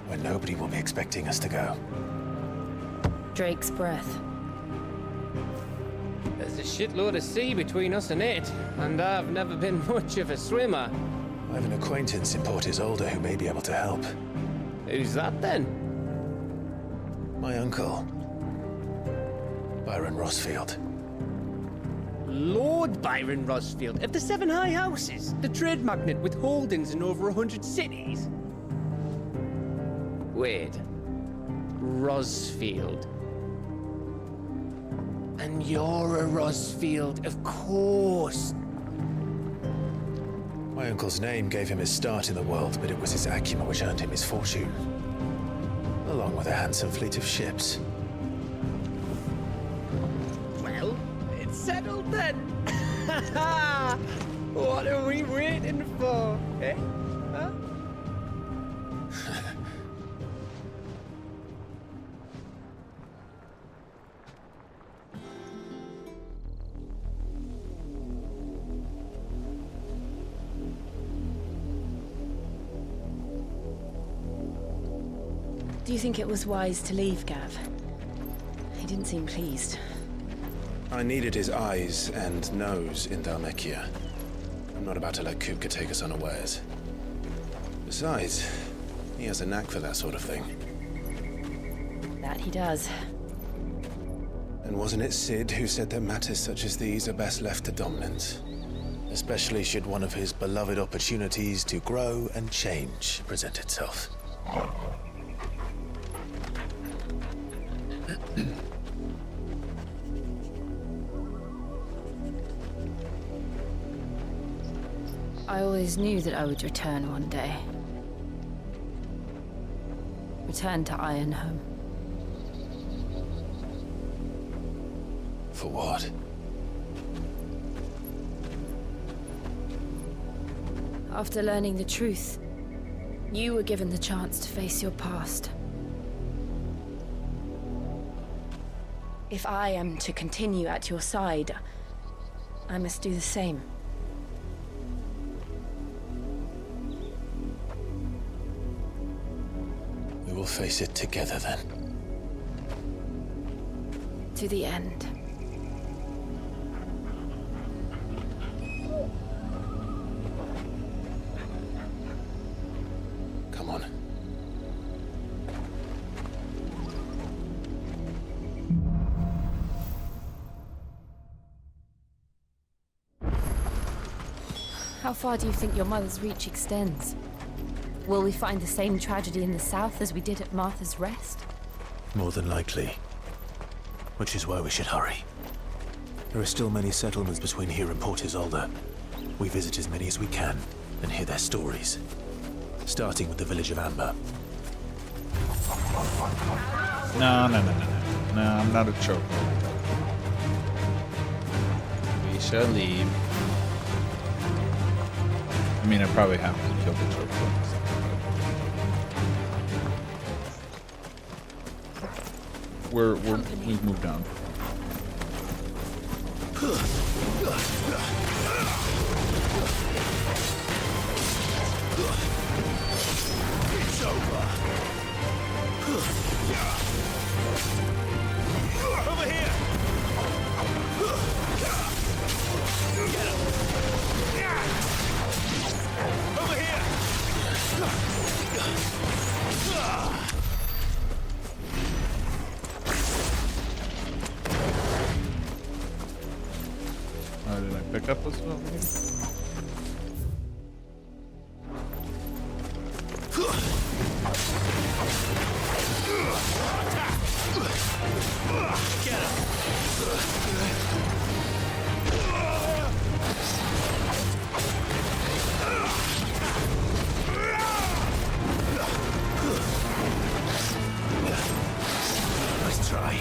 where nobody will be expecting us to go. Drake's Breath. There's a shitload of sea between us and it, and I've never been much of a swimmer. I have an acquaintance in Port Isolde who may be able to help. Who's that then? My uncle, Byron Rosfield. Lord Byron Rosfield of the Seven High Houses, the trade magnate with holdings in over 100 cities. Wait, Rosfield. And you're a Rosfield, of course. My uncle's name gave him his start in the world, but it was his acumen which earned him his fortune. Along with a handsome fleet of ships. Well, it's settled then. What are we waiting for, eh? Huh? Do you think it was wise to leave, Gav? He didn't seem pleased. I needed his eyes and nose in Dhalmekia. I'm not about to let Kupka take us unawares. Besides, he has a knack for that sort of thing. That he does. And wasn't it Sid who said that matters such as these are best left to dominance? Especially should one of his beloved opportunities to grow and change present itself. I always knew that I would return one day. Return to Ironhome. For what? After learning the truth, you were given the chance to face your past. If I am to continue at your side, I must do the same. We will face it together then. To the end. Come on. How far do you think your mother's reach extends? Will we find the same tragedy in the south as we did at Martha's Rest? More than likely. Which is why we should hurry. There are still many settlements between here and Port Isolde. We visit as many as we can and hear their stories. Starting with the village of Amber. No, I'm not a choker. We shall leave. I mean, I probably have to kill the choker. We've moved on. It's over. Over here. Get him. Over here. Did I pick up this one? Nice try.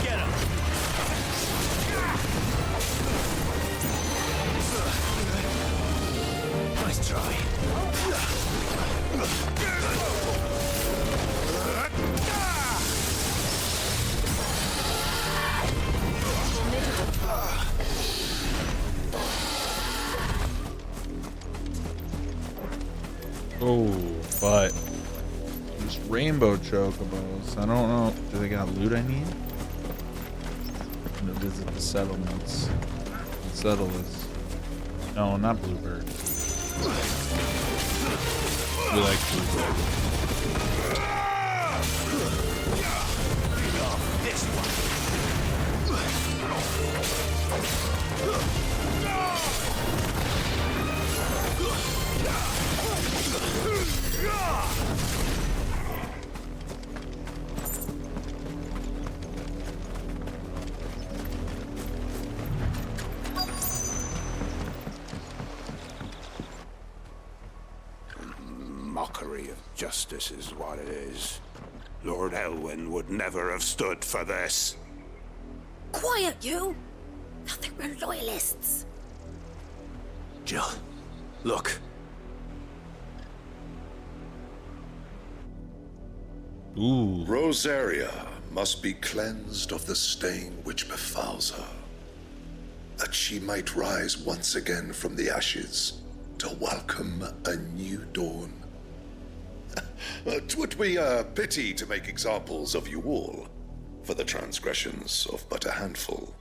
Get him. Nice try. Oh, but this rainbow chocobos. I don't know. Do they got loot I need? I'm gonna visit the settlements. Settle this. No, not bluebird. We like bluebird. This one. Mockery of justice is what it is. Lord Elwyn would never have stood for this. Quiet, you! Nothing, we're loyalists. Jill, look. Ooh. Rosaria must be cleansed of the stain which befouls her, that she might rise once again from the ashes to welcome a new dawn. 'Twould be a pity to make examples of you all for the transgressions of but a handful.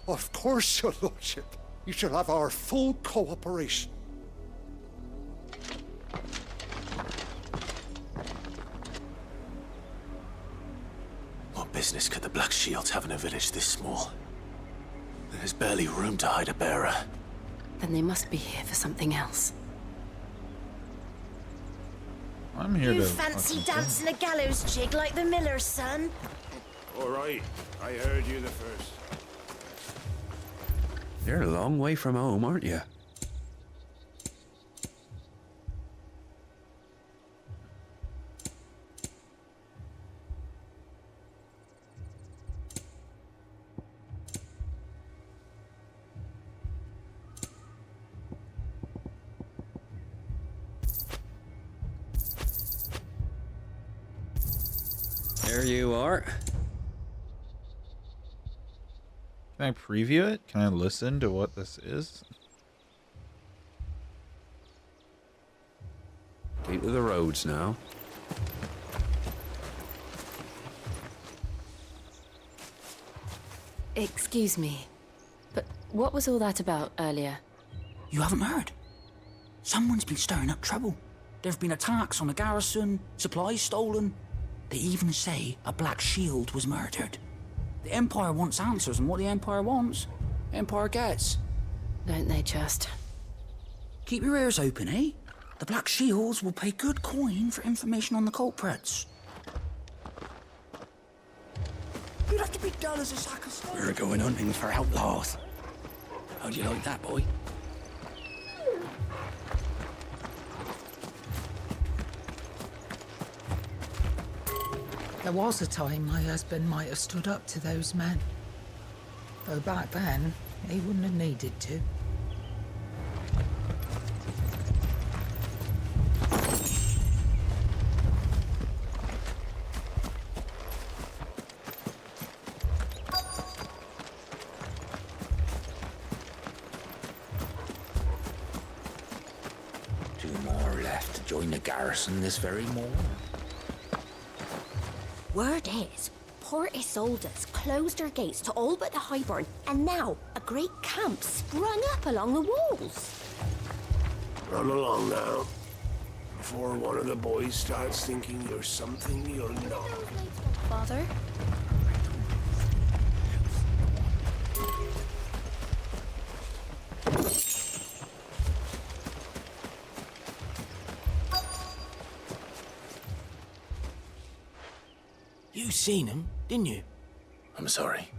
Of course, your lordship. You shall have our full cooperation. What business could the Black Shields have in a village this small? There's barely room to hide a bearer. Then they must be here for something else. I'm here You to fancy fucking dancing a gallows jig like the miller's son? All right, I heard you the first. You're a long way from home, aren't you? There you are. Can I preview it? Can I listen to what this is? Keep to the roads now. Excuse me, but what was all that about earlier? You haven't heard? Someone's been stirring up trouble. There have been attacks on the garrison, supplies stolen. They even say a Black Shield was murdered. The Empire wants answers, and what the Empire wants, the Empire gets. Don't they just? Keep your ears open, eh? The Black Shields will pay good coin for information on the culprits. You'd have to be dull as a sack of snow. We're going hunting for outlaws. How'd you like that, boy? There was a time my husband might have stood up to those men. Though back then, he wouldn't have needed to. Two more left to join the garrison this very morning. Word is, Port Isolde's closed her gates to all but the Highborn, and now a great camp sprung up along the walls. Run along now, before one of the boys starts thinking you're something you're not. Father? You seen him, didn't you? I'm sorry.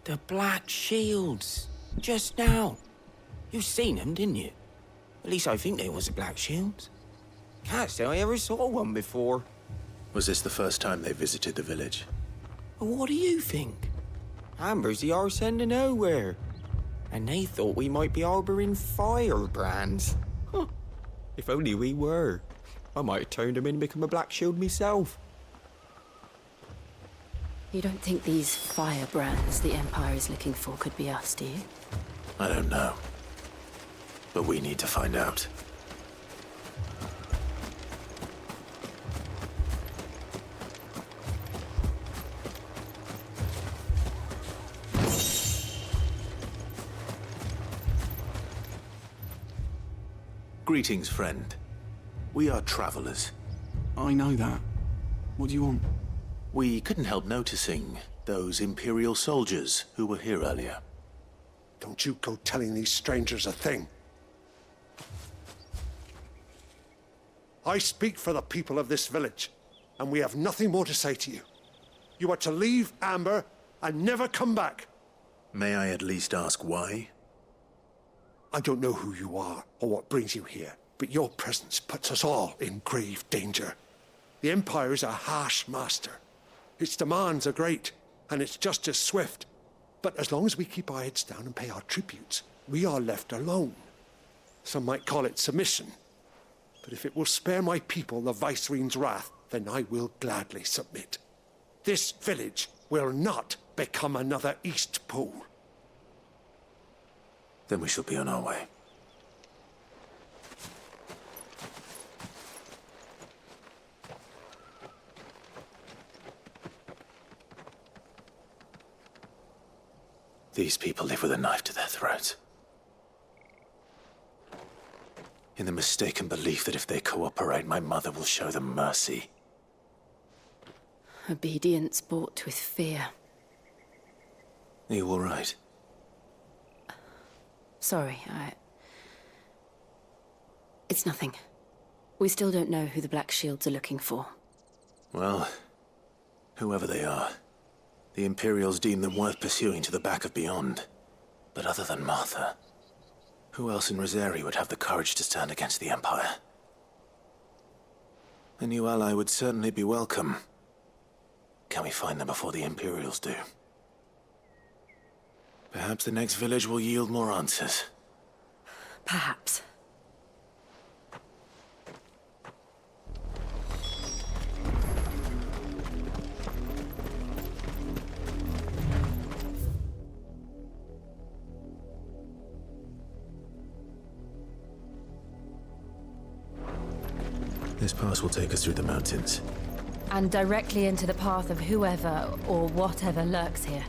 The Black Shields. Just now. You seen them, didn't you? At least I think they was the Black Shields. Can't say I ever saw one before. Was this the first time they visited the village? Well, what do you think? Amber's the arse end of nowhere. And they thought we might be harboring firebrands. Huh. If only we were. I might have turned them in and become a Black Shield myself. You don't think these firebrands the Empire is looking for could be us, do you? I don't know. But we need to find out. Greetings, friend. We are travelers. I know that. What do you want? We couldn't help noticing those Imperial soldiers who were here earlier. Don't you go telling these strangers a thing. I speak for the people of this village, and we have nothing more to say to you. You are to leave Amber and never come back. May I at least ask why? I don't know who you are or what brings you here, but your presence puts us all in grave danger. The Empire is a harsh master. Its demands are great, and its justice swift. But as long as we keep our heads down and pay our tributes, we are left alone. Some might call it submission. But if it will spare my people the Viceroy's wrath, then I will gladly submit. This village will not become another East Pool. Then we shall be on our way. These people live with a knife to their throats. In the mistaken belief that if they cooperate, my mother will show them mercy. Obedience bought with fear. Are you all right? Sorry, It's nothing. We still don't know who the Black Shields are looking for. Well, whoever they are, the Imperials deem them worth pursuing to the back of beyond. But other than Martha, who else in Rosari would have the courage to stand against the Empire? A new ally would certainly be welcome. Can we find them before the Imperials do? Perhaps the next village will yield more answers. Perhaps. This pass will take us through the mountains. And directly into the path of whoever or whatever lurks here.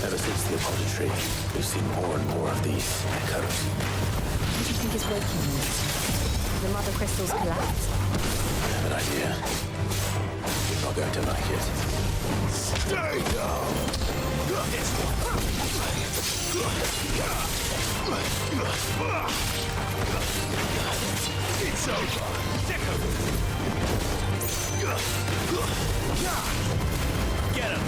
Ever since the apology tree, we've seen more and more of these echoes. What do you think is waking them? The mother crystals collapse? I have an idea. You're not going to like it. Stay down! It's over! Get him!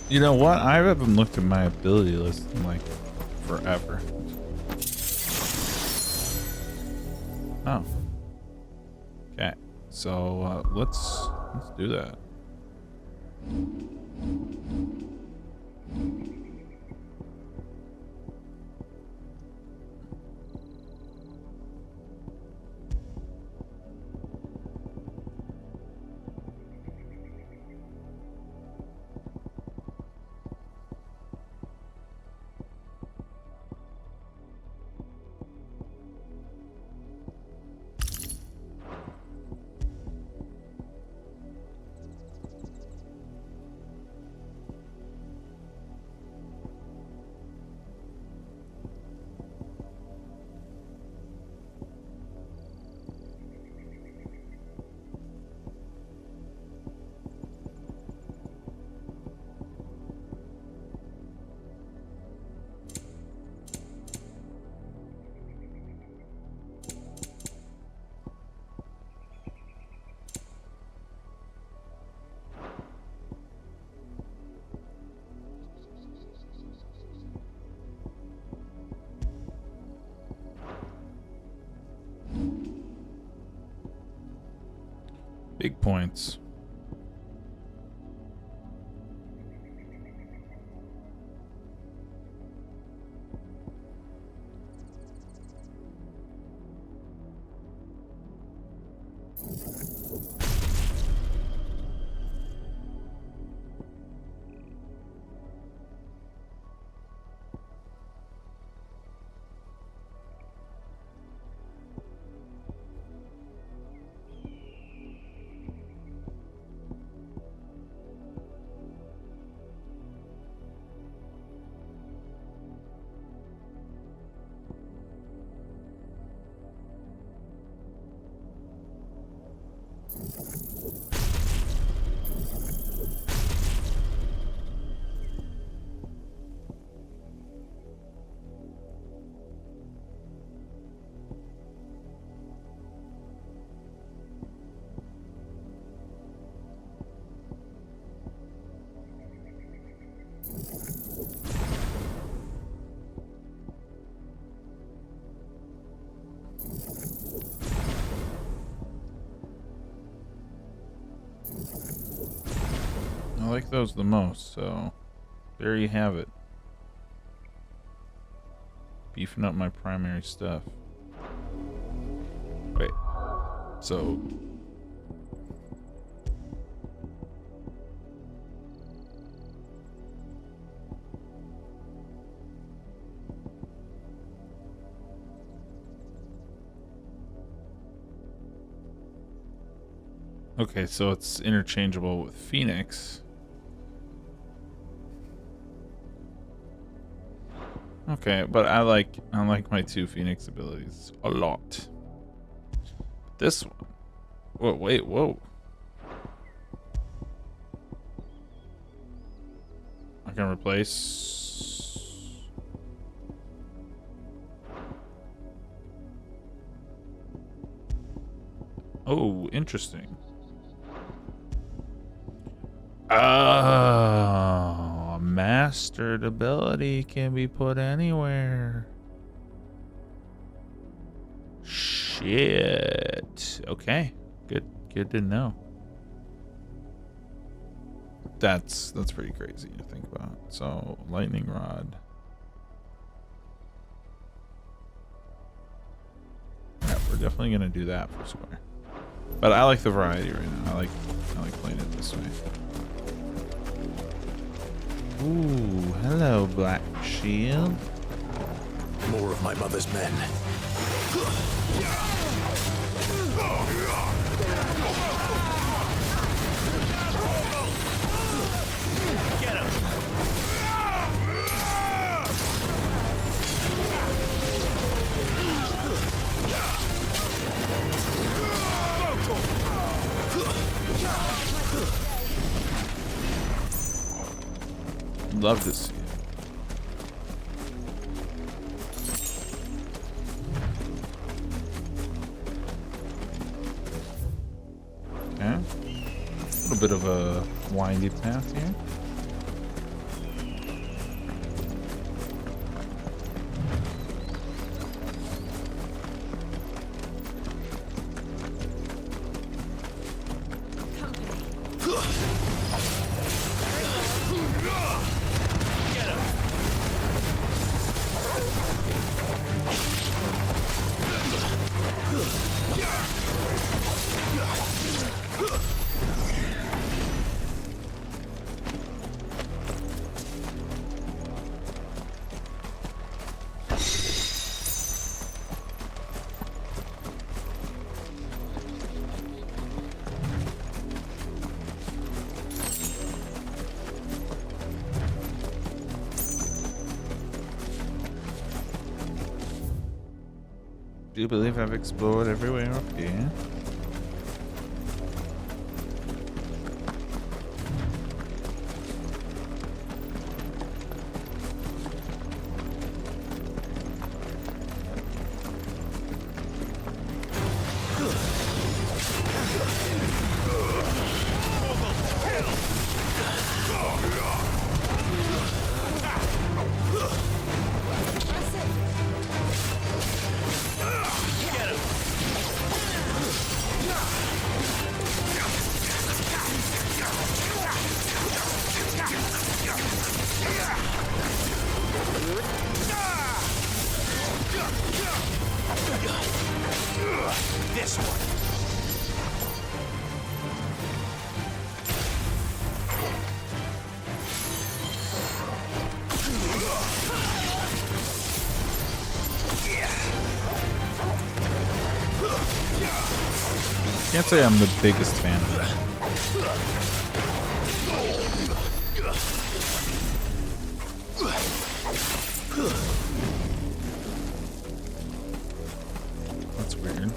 You know what? I haven't looked at my ability list in like forever. Oh. Okay. So let's do that. Big points. I like those the most, so there you have it. Beefing up my primary stuff. Wait, so Okay, so it's interchangeable with Phoenix. Okay, but I like my 2 Phoenix abilities a lot. This one. Whoa, wait, whoa. I can replace. Oh, interesting. Oh, a mastered ability can be put anywhere. Shit. Okay. Good to know. That's pretty crazy to think about. So, lightning rod. Yeah, we're definitely gonna do that for Square. But I like the variety right now. I like playing it this way. Ooh, hello, Black Shield. More of my mother's men. Get him! Love to see it. Okay. A little bit of a windy path here. Do you believe I've explored everywhere up here? This one. Can't say I'm the biggest fan of that. That's weird.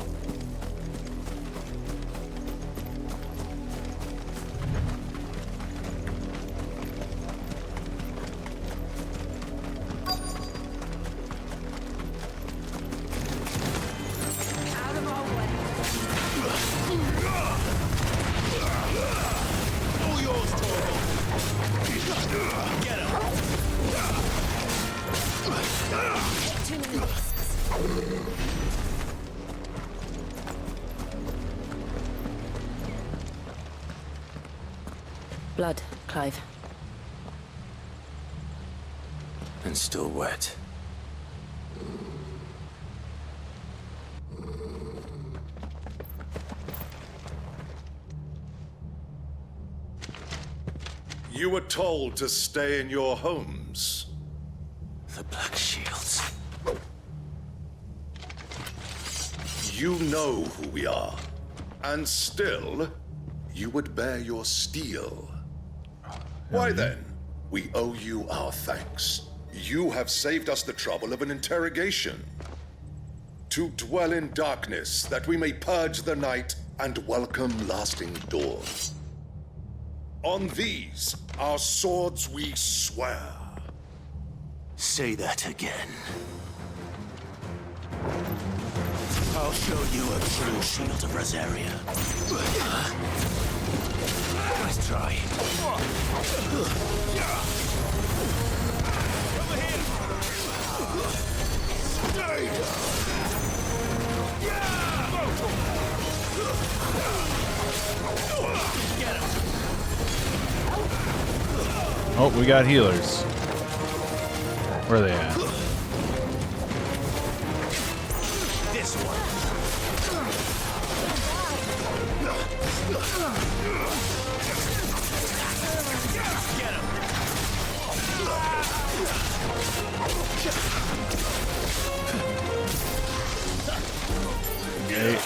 Blood, Clive. And still wet. You were told to stay in your homes. The Black Shields. You know who we are. And still, you would bear your steel. Why then, we owe you our thanks. You have saved us the trouble of an interrogation. To dwell in darkness, that we may purge the night and welcome lasting dawn. On these, our swords we swear. Say that again. I'll show you a true shield of Rosaria. Let's try. Oh, we got healers. Where are they at? This one. Get him.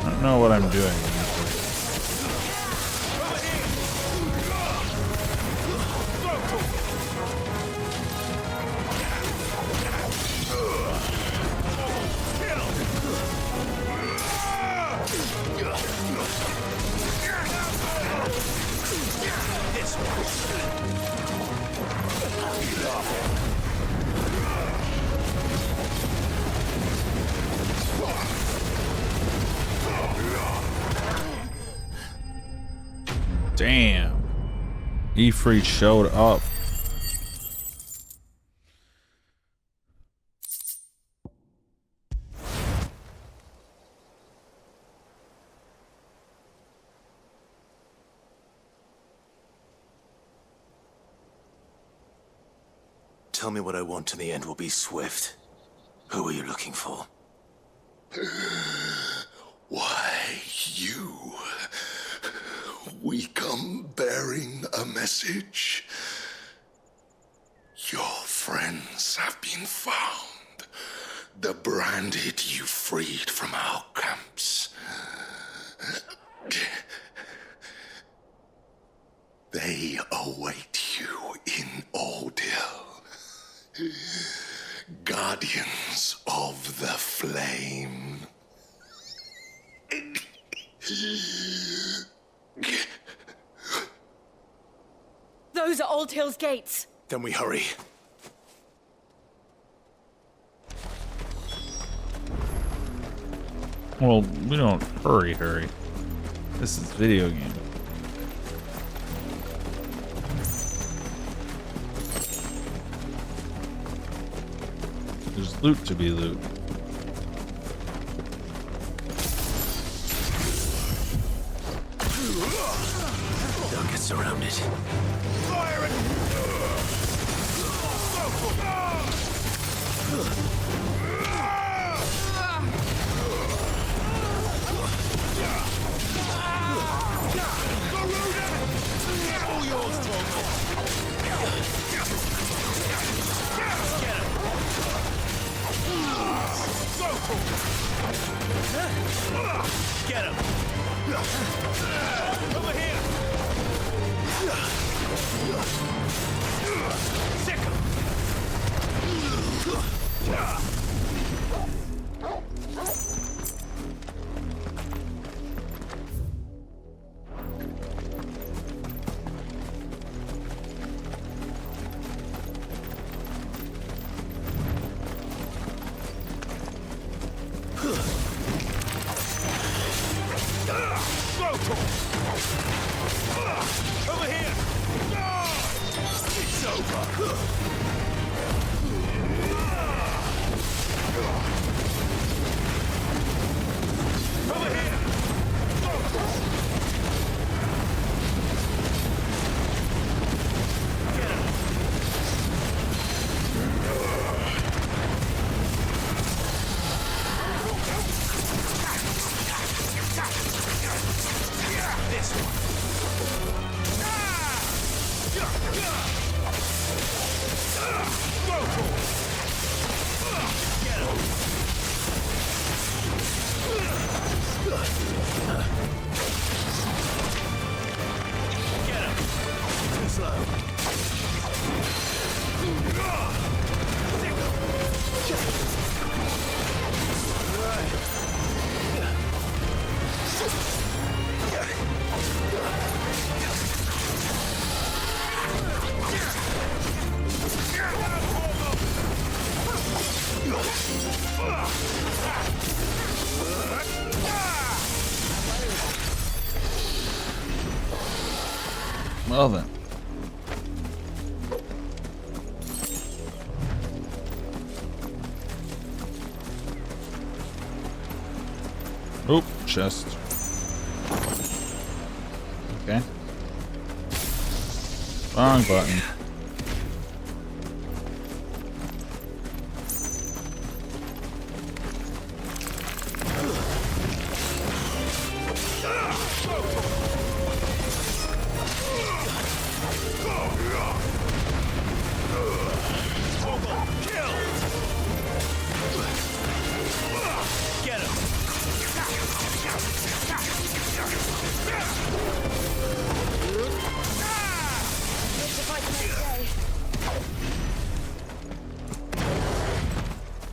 I don't know what I'm doing. Damn. Ifrit showed up. Tell me what I want and the end will be swift. Who are you looking for? Why, you. We come bearing a message. Your friends have been found. The branded you freed from our camps. They await you in Odil. Guardians of the Flame. Those are Old Hill's gates. Then we hurry. Well, we don't hurry. This is a video game. There's loot to be loot. Don't get surrounded. Fire it! All yours, Get him! Over here! Sick him! Well then. Oh, chest. Okay. Wrong button.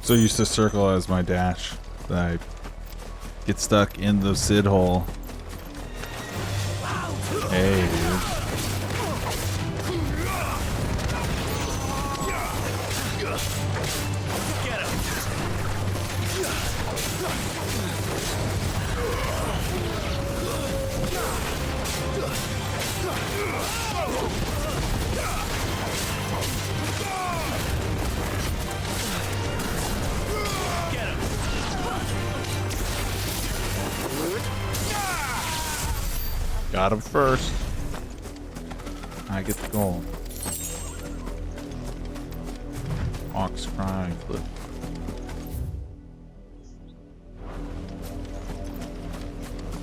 So used to circle as my dash that I get stuck in the Sid hole. Hey, dude. Got him first. I get the goal. Ox crying clip.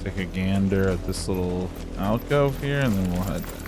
Take a gander at this little alcove here, and then we'll head back.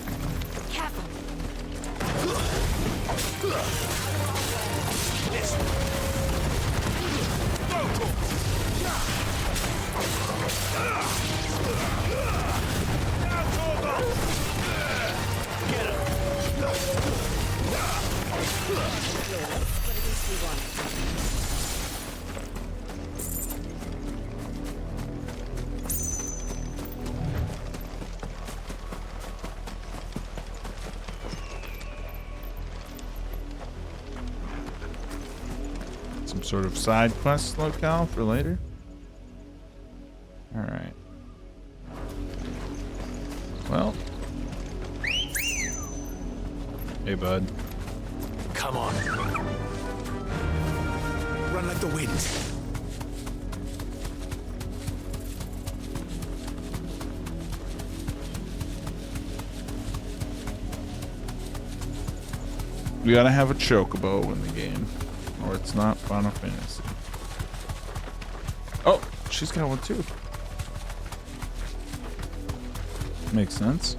Some sort of side quest locale for later. All right. Well. Hey, bud. Come on. Run like the wind. We gotta have a chocobo in the game, or it's not Final Fantasy. Oh, she's got one too. Makes sense.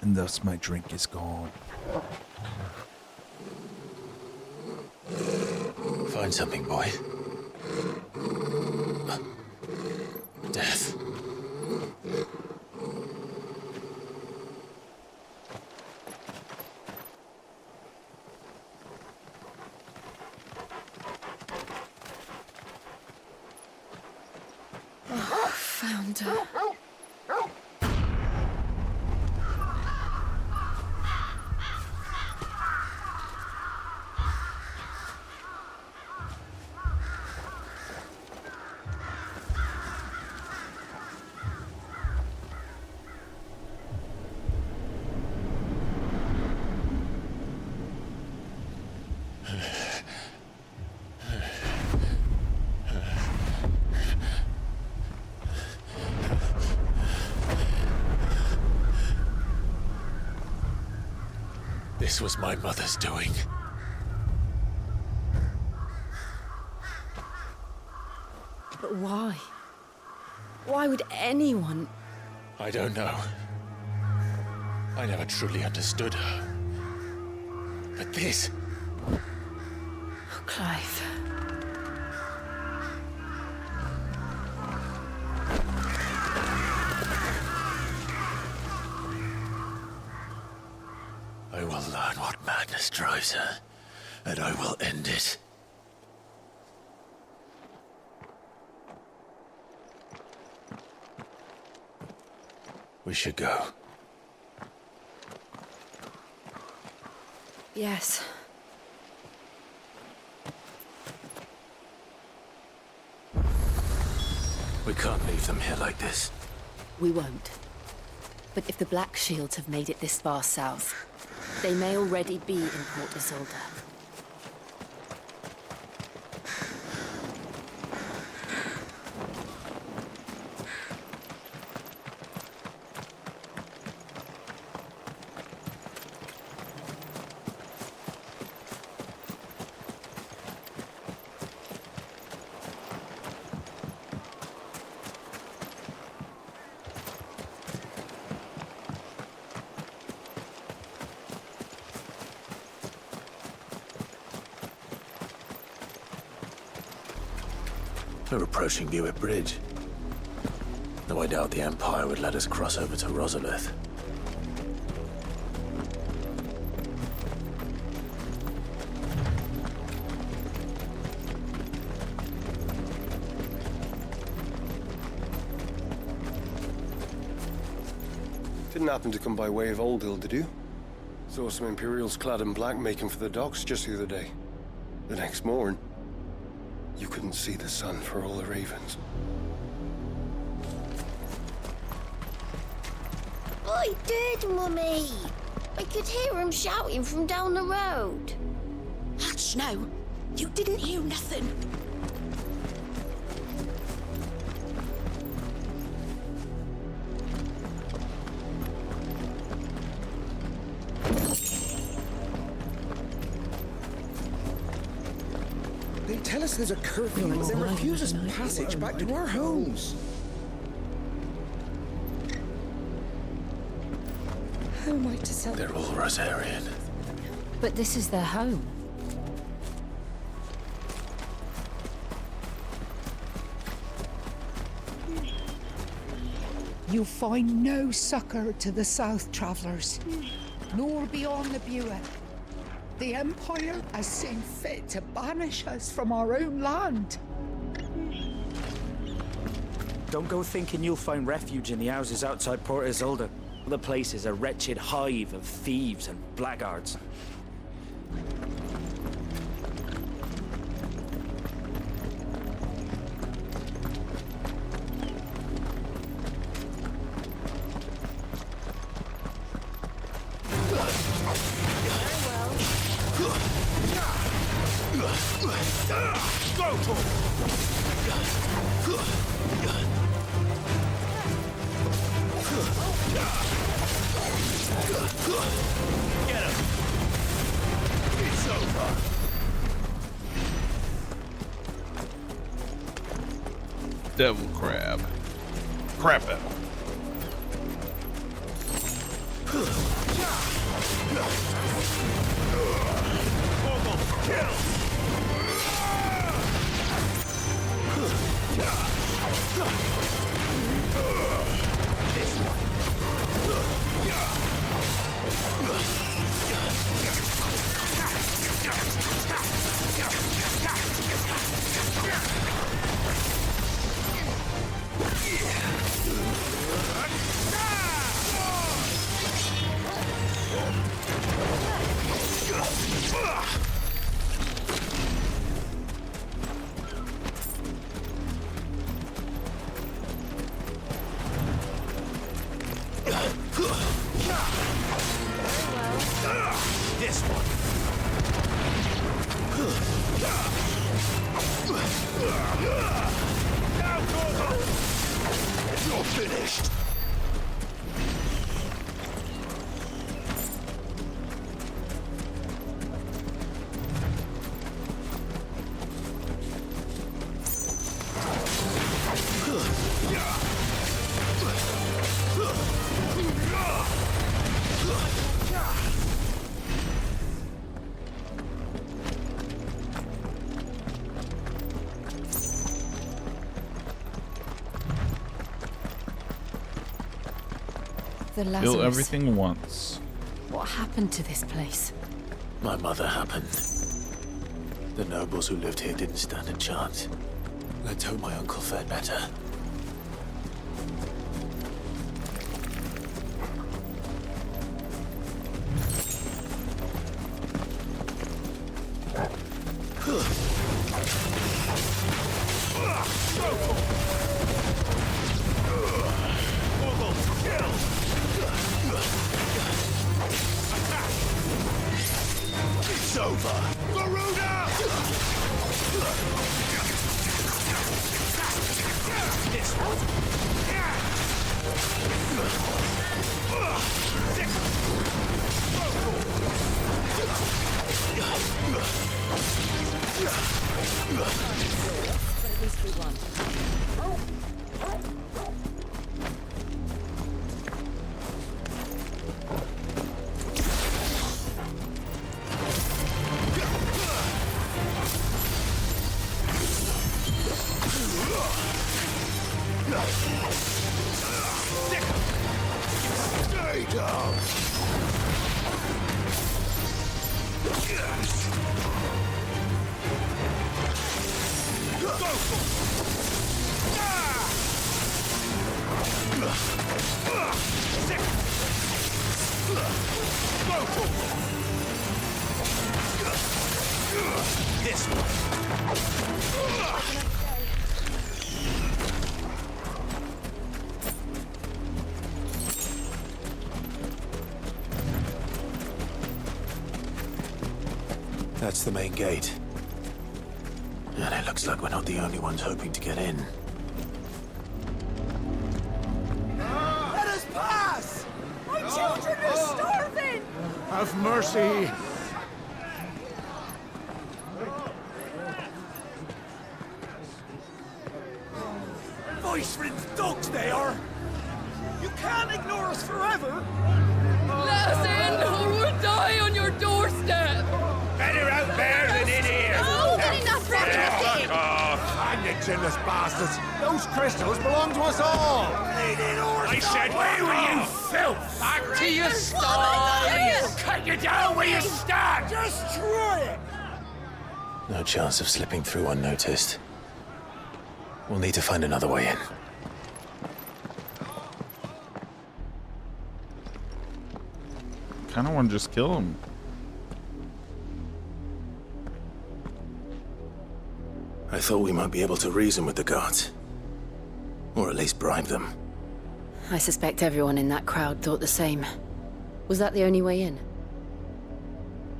And thus my drink is gone. Find something, boy. Death. Oh, found her. This was my mother's doing. But why? Why would anyone... I don't know. I never truly understood her. But this... Oh, Clive. I will learn what madness drives her, and I will end it. We should go. Yes. We can't leave them here like this. We won't. But if the Black Shields have made it this far south, they may already be in Port Isolde. We're approaching Buick Bridge. Though I doubt the Empire would let us cross over to Rosalith. Didn't happen to come by way of Old Hill, did you? Saw some Imperials clad in black making for the docks just the other day. The next morn, you couldn't see the sun for all the ravens. I did, Mummy. I could hear him shouting from down the road. Hush now. You didn't hear nothing. They tell us there's a curfew and they refuse us passage back to our homes. How am I to sell? They're all Rosarian. But this is their home. You'll find no succor to the south, travellers, nor beyond the Buick. The Empire has seen fit to banish us from our own land. Don't go thinking you'll find refuge in the houses outside Port Isolde. The place is a wretched hive of thieves and blackguards. Devil crab. Crap it. The Kill Lazarus. everything once. What happened to this place? My mother happened. The nobles who lived here didn't stand a chance. Let's hope my uncle fared better. It's over! Garuda! This At least we won. Stay down! This That's the main gate. And it looks like we're not the only ones hoping to get in. Let us pass! My children are starving! Have mercy! Voice-ridden dogs they are! You can't ignore us forever! Let us in, or we'll die on your doorstep! Better out there than in here! Oh, good enough for everything! Fuck off! And you jealous bastards! Those crystals belong to us all! I said, where were you, filth? Back to your stall! Cut you down where you stand! Just try it! No chance of slipping through unnoticed. We'll need to find another way in. Kinda wanna just kill him. I thought we might be able to reason with the guards. Or at least bribe them. I suspect everyone in that crowd thought the same. Was that the only way in?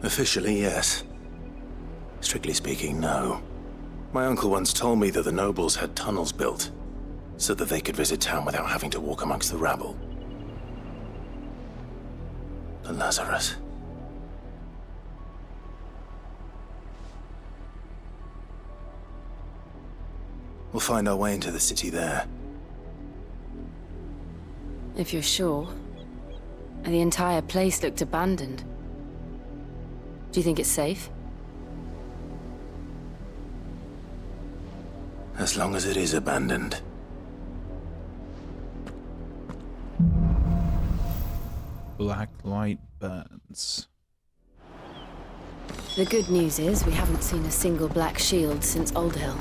Officially, yes. Strictly speaking, no. My uncle once told me that the nobles had tunnels built, so that they could visit town without having to walk amongst the rabble. The Lazarus. We'll find our way into the city there. If you're sure. The entire place looked abandoned. Do you think it's safe? As long as it is abandoned. Black light burns. The good news is we haven't seen a single black shield since Old Hill.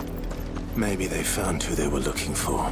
Maybe they found who they were looking for.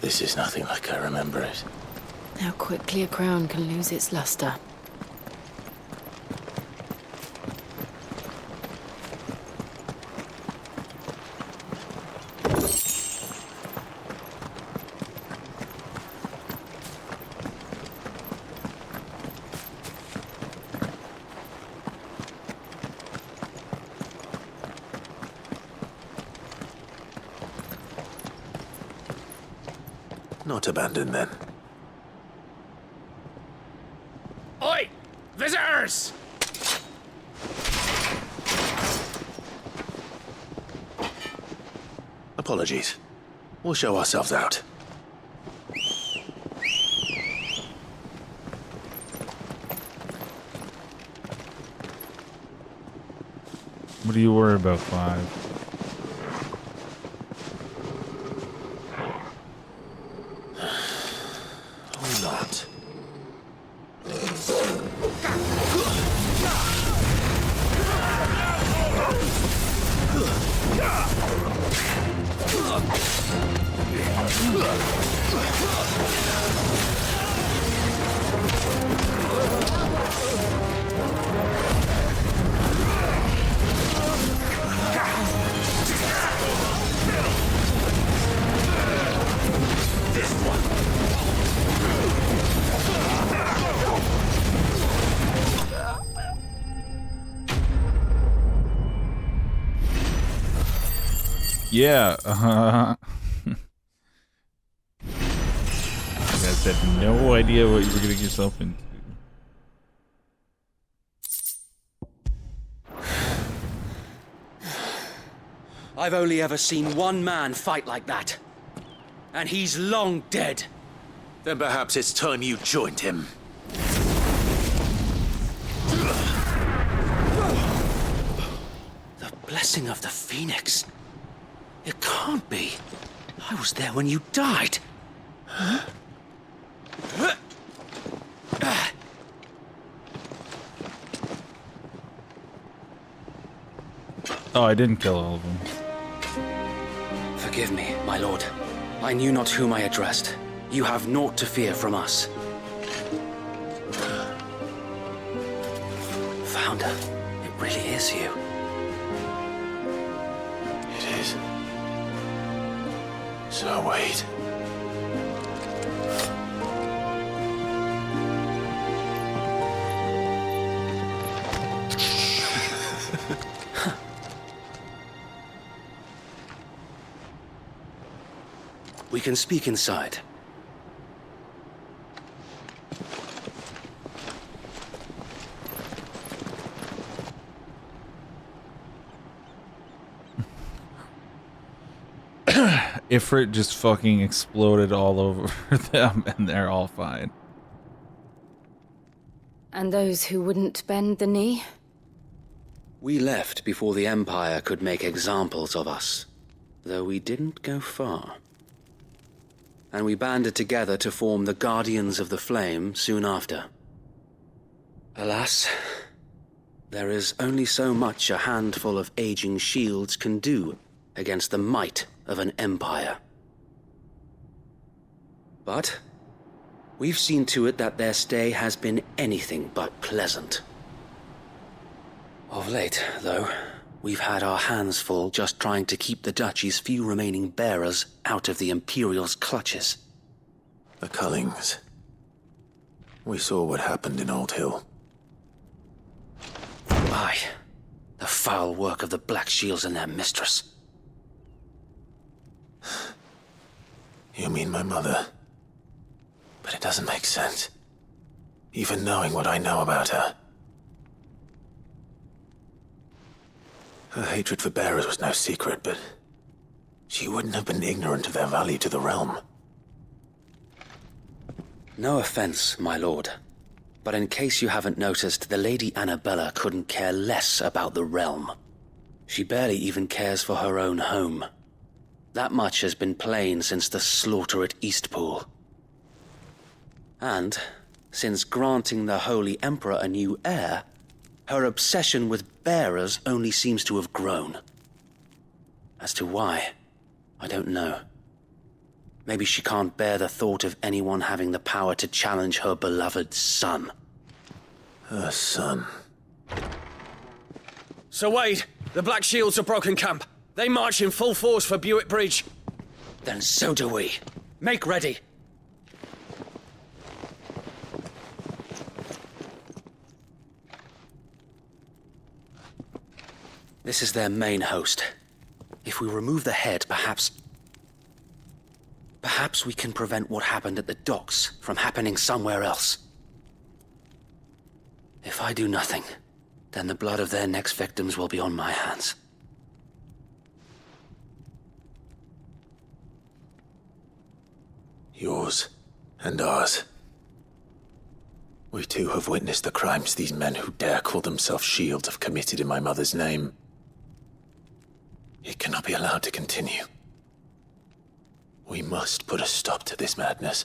This is nothing like I remember it. How quickly a crown can lose its luster. Not abandoned, then. Oi! Visitors! Apologies. We'll show ourselves out. What do you worry about, Clive? Or not. Yeah, you guys had no idea what you were getting yourself into. I've only ever seen one man fight like that. And he's long dead. Then perhaps it's time you joined him. The blessing of the Phoenix. It can't be. I was there when you died. Huh? Oh, I didn't kill all of them. Forgive me, my lord. I knew not whom I addressed. You have naught to fear from us. Founder, it really is you. It is. So wait. We can speak inside. Ifrit just fucking exploded all over them and they're all fine. And those who wouldn't bend the knee? We left before the Empire could make examples of us, though we didn't go far. And we banded together to form the Guardians of the Flame soon after. Alas, there is only so much a handful of aging shields can do against the might of an empire. But we've seen to it that their stay has been anything but pleasant. Of late, though, we've had our hands full just trying to keep the Duchy's few remaining bearers out of the Imperial's clutches. The Cullings. We saw what happened in Old Hill. Aye, the foul work of the Black Shields and their mistress. You mean my mother? But it doesn't make sense. Even knowing what I know about her. Her hatred for bearers was no secret, but she wouldn't have been ignorant of their value to the realm. No offense, my lord, but in case you haven't noticed, the Lady Annabella couldn't care less about the realm. She barely even cares for her own home. That much has been plain since the slaughter at Eastpool. And, since granting the Holy Emperor a new heir, her obsession with bearers only seems to have grown. As to why, I don't know. Maybe she can't bear the thought of anyone having the power to challenge her beloved son. Her son. Sir Wade, the Black Shields have broken camp. They march in full force for Buick Bridge. Then so do we. Make ready. This is their main host. If we remove the head, perhaps... Perhaps we can prevent what happened at the docks from happening somewhere else. If I do nothing, then the blood of their next victims will be on my hands. Yours and ours. We too have witnessed the crimes these men who dare call themselves shields have committed in my mother's name. It cannot be allowed to continue. We must put a stop to this madness.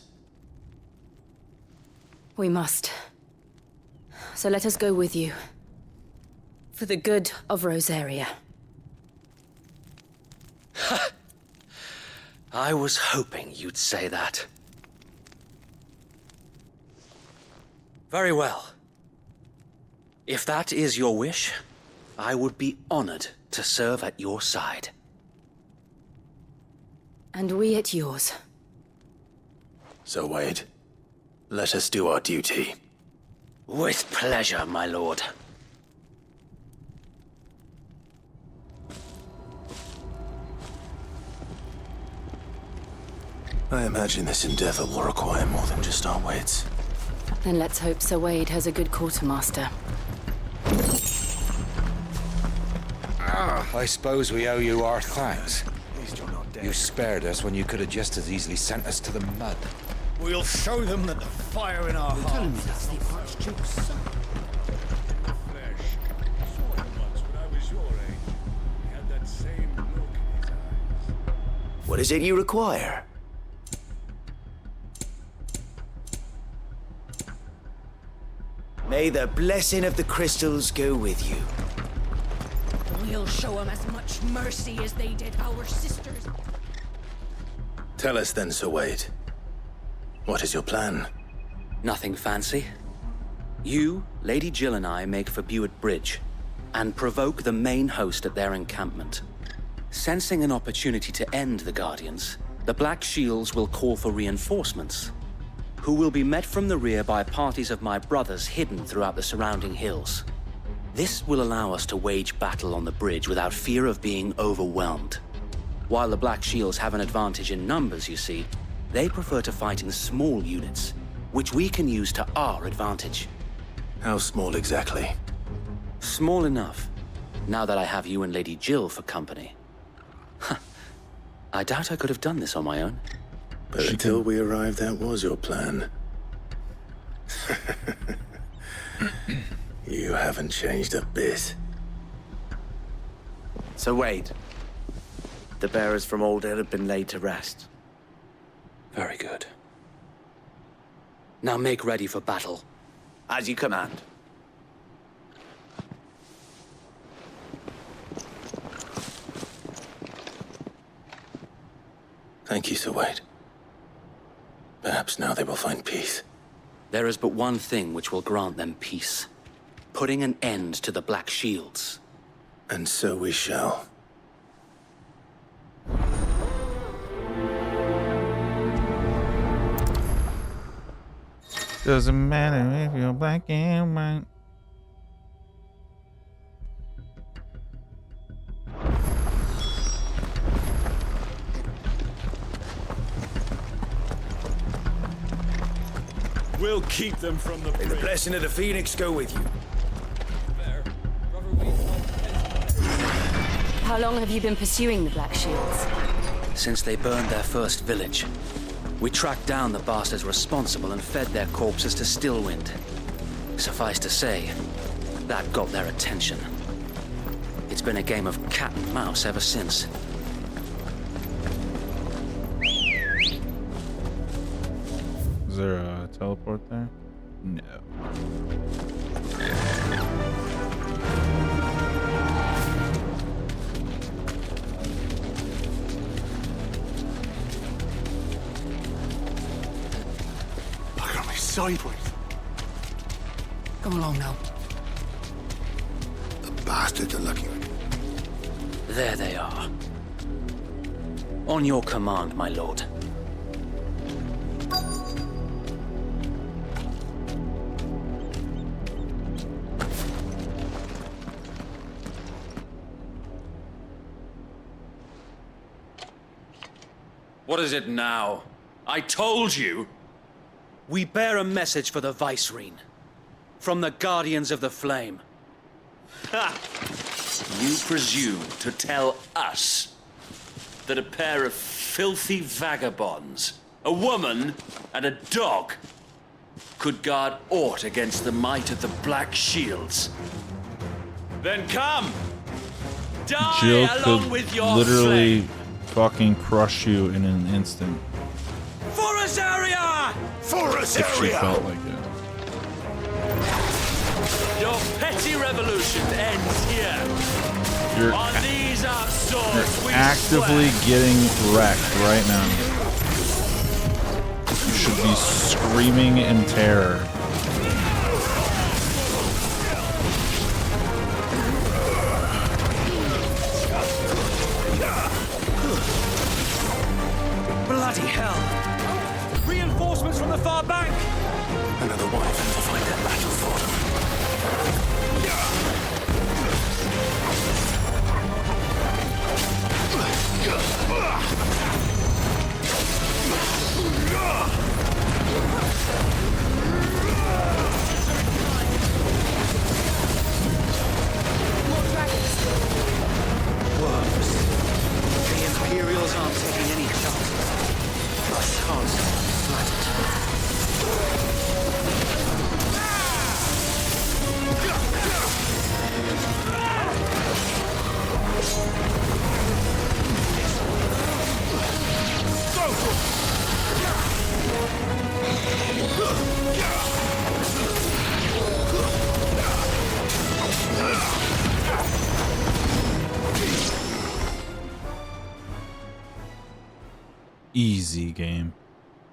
We must. So let us go with you. For the good of Rosaria. I was hoping you'd say that. Very well. If that is your wish, I would be honored to serve at your side. And we at yours. So, Wade, let us do our duty. With pleasure, my lord. I imagine this endeavor will require more than just our wits. Then let's hope Sir Wade has a good quartermaster. I suppose we owe you our thanks. You spared us when you could have just as easily sent us to the mud. We'll show them that the fire in our hearts. That's the Archduke's son. What is it you require? May the blessing of the crystals go with you. We'll show them as much mercy as they did our sisters. Tell us then, Sir Wade. What is your plan? Nothing fancy. You, Lady Jill and I make for Buett Bridge and provoke the main host at their encampment. Sensing an opportunity to end the Guardians, the Black Shields will call for reinforcements, who will be met from the rear by parties of my brothers hidden throughout the surrounding hills. This will allow us to wage battle on the bridge without fear of being overwhelmed. While the Black Shields have an advantage in numbers, you see, they prefer to fight in small units, which we can use to our advantage. How small exactly? Small enough, now that I have you and Lady Jill for company. I doubt I could have done this on my own. But until we arrived, that was your plan. You haven't changed a bit. So Wade, the bearers from Old Hill have been laid to rest. Very good. Now make ready for battle. As you command. Thank you, Sir Wade. Perhaps now they will find peace. There is but one thing which will grant them peace. Putting an end to the Black Shields. And so we shall. Doesn't matter if you're black and white. We'll keep them from the May the blessing of the Phoenix go with you. How long have you been pursuing the Black Shields? Since they burned their first village. We tracked down the bastards responsible and fed their corpses to Stillwind. Suffice to say, that got their attention. It's been a game of cat and mouse ever since. Is there a teleport there? No. Look at me sideways. Come along now. The bastards are lucky. There they are. On your command, my lord. What is it now? I told you! We bear a message for the Vicereine. From the Guardians of the Flame. Ha! You presume to tell us that a pair of filthy vagabonds, a woman and a dog, could guard aught against the might of the Black Shields? Then come! Die Jill along could with your literally flame. fucking crush you in an instant For Azaria! For if she Azaria! felt like it. Your petty revolution ends here. You're, On these our swords, you're we actively swear. getting wrecked right now. You should be screaming in terror. Bloody hell! Reinforcements from the far bank! Another one of them to find that battle for them. Worms. The Imperials aren't taking any chances. I can't stop flattered. Easy game.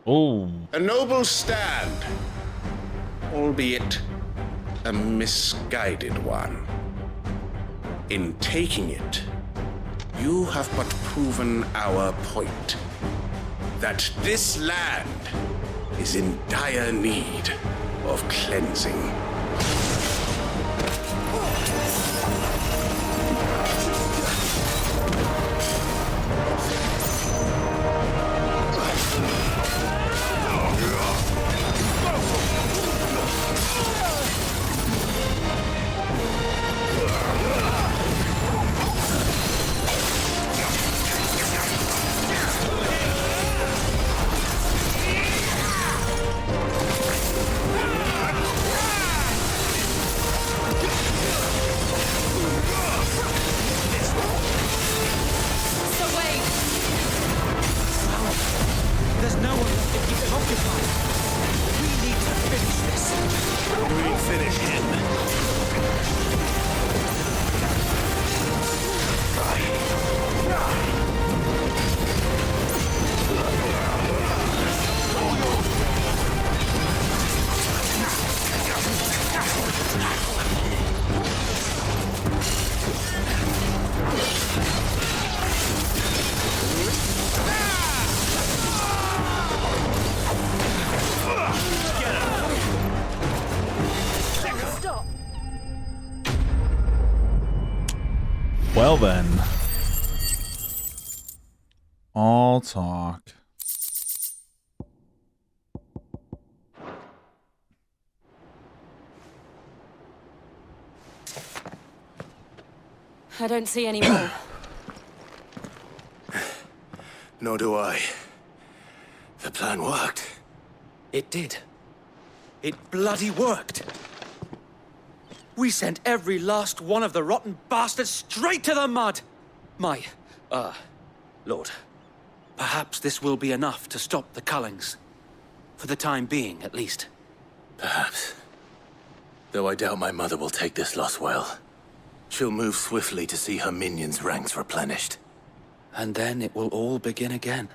Oh. A noble stand, albeit a misguided one. In taking it, you have but proven our point. That this land is in dire need of cleansing. There's no one left to keep them occupied. We need to finish this. We finish him. Stop. Well then. All talk. I don't see any more. Nor do I. The plan worked. It did. It bloody worked. We sent every last one of the rotten bastards straight to the mud! My, Lord, perhaps this will be enough to stop the Cullings. For the time being, at least. Perhaps. Though I doubt my mother will take this loss well. She'll move swiftly to see her minions' ranks replenished. And then it will all begin again.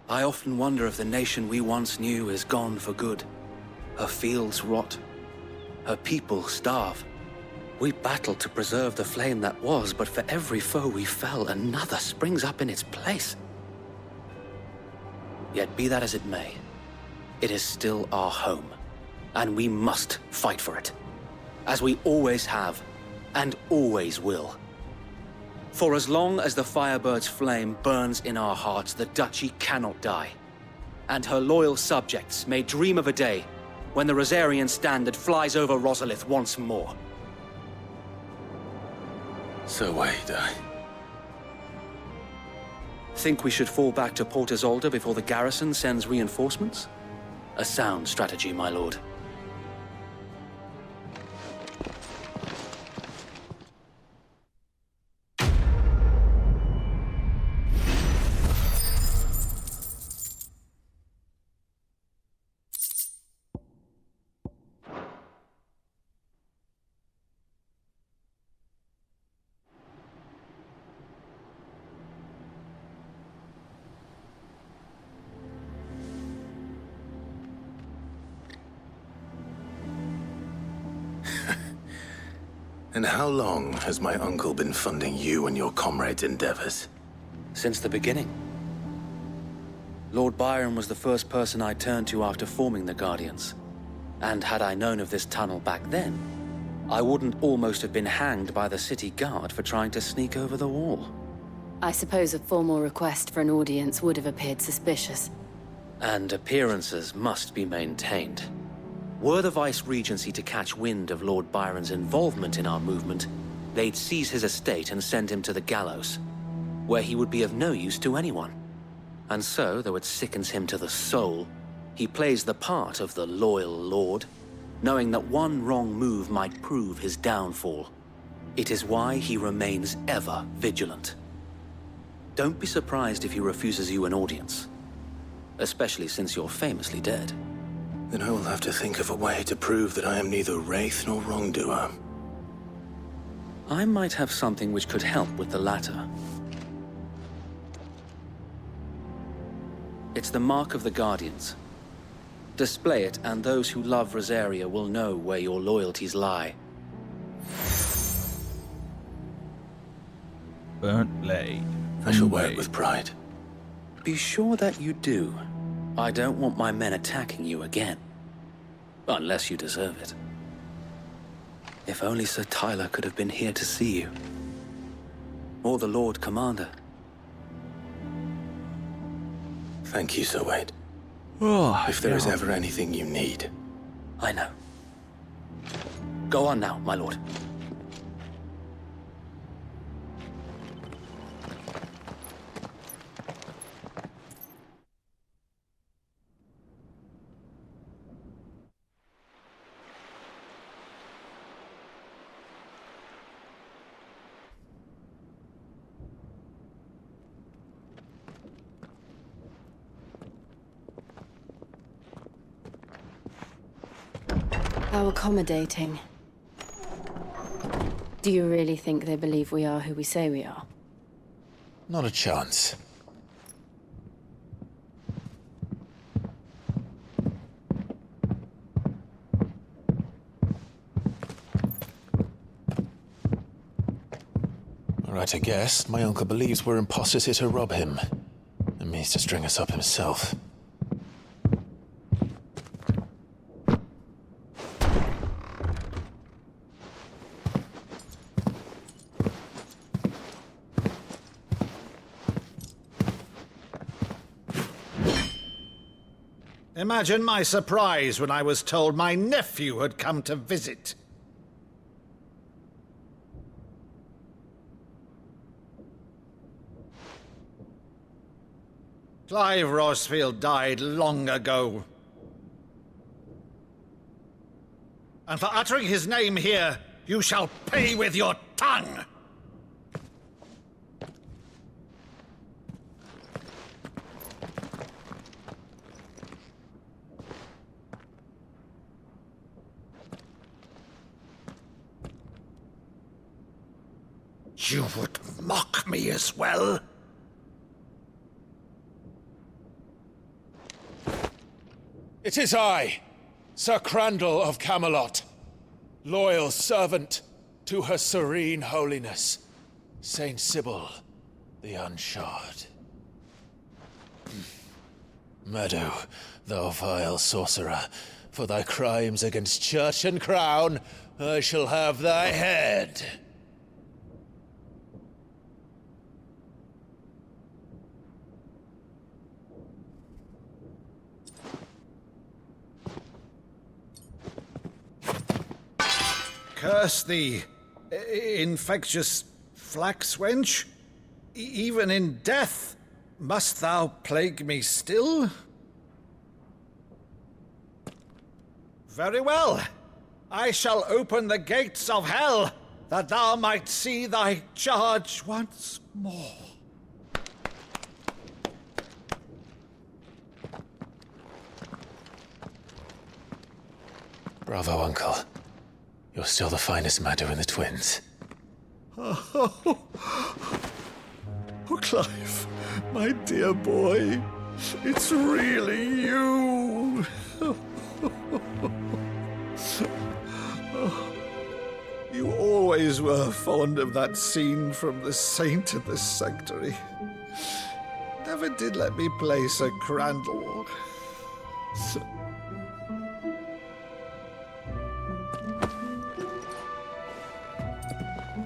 I often wonder if the nation we once knew is gone for good. Her fields rot. Her people starve. We battled to preserve the flame that was, but for every foe we fell, another springs up in its place. Yet be that as it may, it is still our home, and we must fight for it, as we always have, and always will. For as long as the Firebird's flame burns in our hearts, the Duchy cannot die. And her loyal subjects may dream of a day when the Rosarian standard flies over Rosalith once more. So wait, Think we should fall back to Port Isolde before the garrison sends reinforcements? A sound strategy, my lord. And how long has my uncle been funding you and your comrades' endeavors? Since the beginning. Lord Byron was the first person I turned to after forming the Guardians. And had I known of this tunnel back then, I wouldn't almost have been hanged by the city guard for trying to sneak over the wall. I suppose a formal request for an audience would have appeared suspicious. And appearances must be maintained. Were the Vice-Regency to catch wind of Lord Byron's involvement in our movement, they'd seize his estate and send him to the gallows, where he would be of no use to anyone. And so, though it sickens him to the soul, he plays the part of the loyal lord, knowing that one wrong move might prove his downfall. It is why he remains ever vigilant. Don't be surprised if he refuses you an audience, especially since you're famously dead. Then I will have to think of a way to prove that I am neither wraith nor wrongdoer. I might have something which could help with the latter. It's the mark of the Guardians. Display it, and those who love Rosaria will know where your loyalties lie. Burnt blade. I shall wear it with pride. Be sure that you do. I don't want my men attacking you again. Unless you deserve it. If only Sir Tyler could have been here to see you. Or the Lord Commander. Thank you, Sir Wade. Oh, if there is ever anything you need. I know. Go on now, my lord. How accommodating. Do you really think they believe we are who we say we are? Not a chance. Right, I guess. My uncle believes we're imposters here to rob him. And means to string us up himself. Imagine my surprise when I was told my nephew had come to visit. Clive Rosfield died long ago. And for uttering his name here, you shall pay with your tongue! You would mock me as well? It is I, Sir Crandall of Camelot, loyal servant to Her Serene Holiness, Saint Sybil the Unshod. Meadow, thou vile sorcerer, for thy crimes against church and crown, I shall have thy head. Curse thee, infectious flax wench. Even in death, must thou plague me still? Very well. I shall open the gates of hell, that thou might see thy charge once more. Bravo, Uncle. You're still the finest Maddu in the twins. Oh, Clive, my dear boy, it's really you. You always were fond of that scene from The Saint of the Sanctuary. Never did let me play Sir Crandall.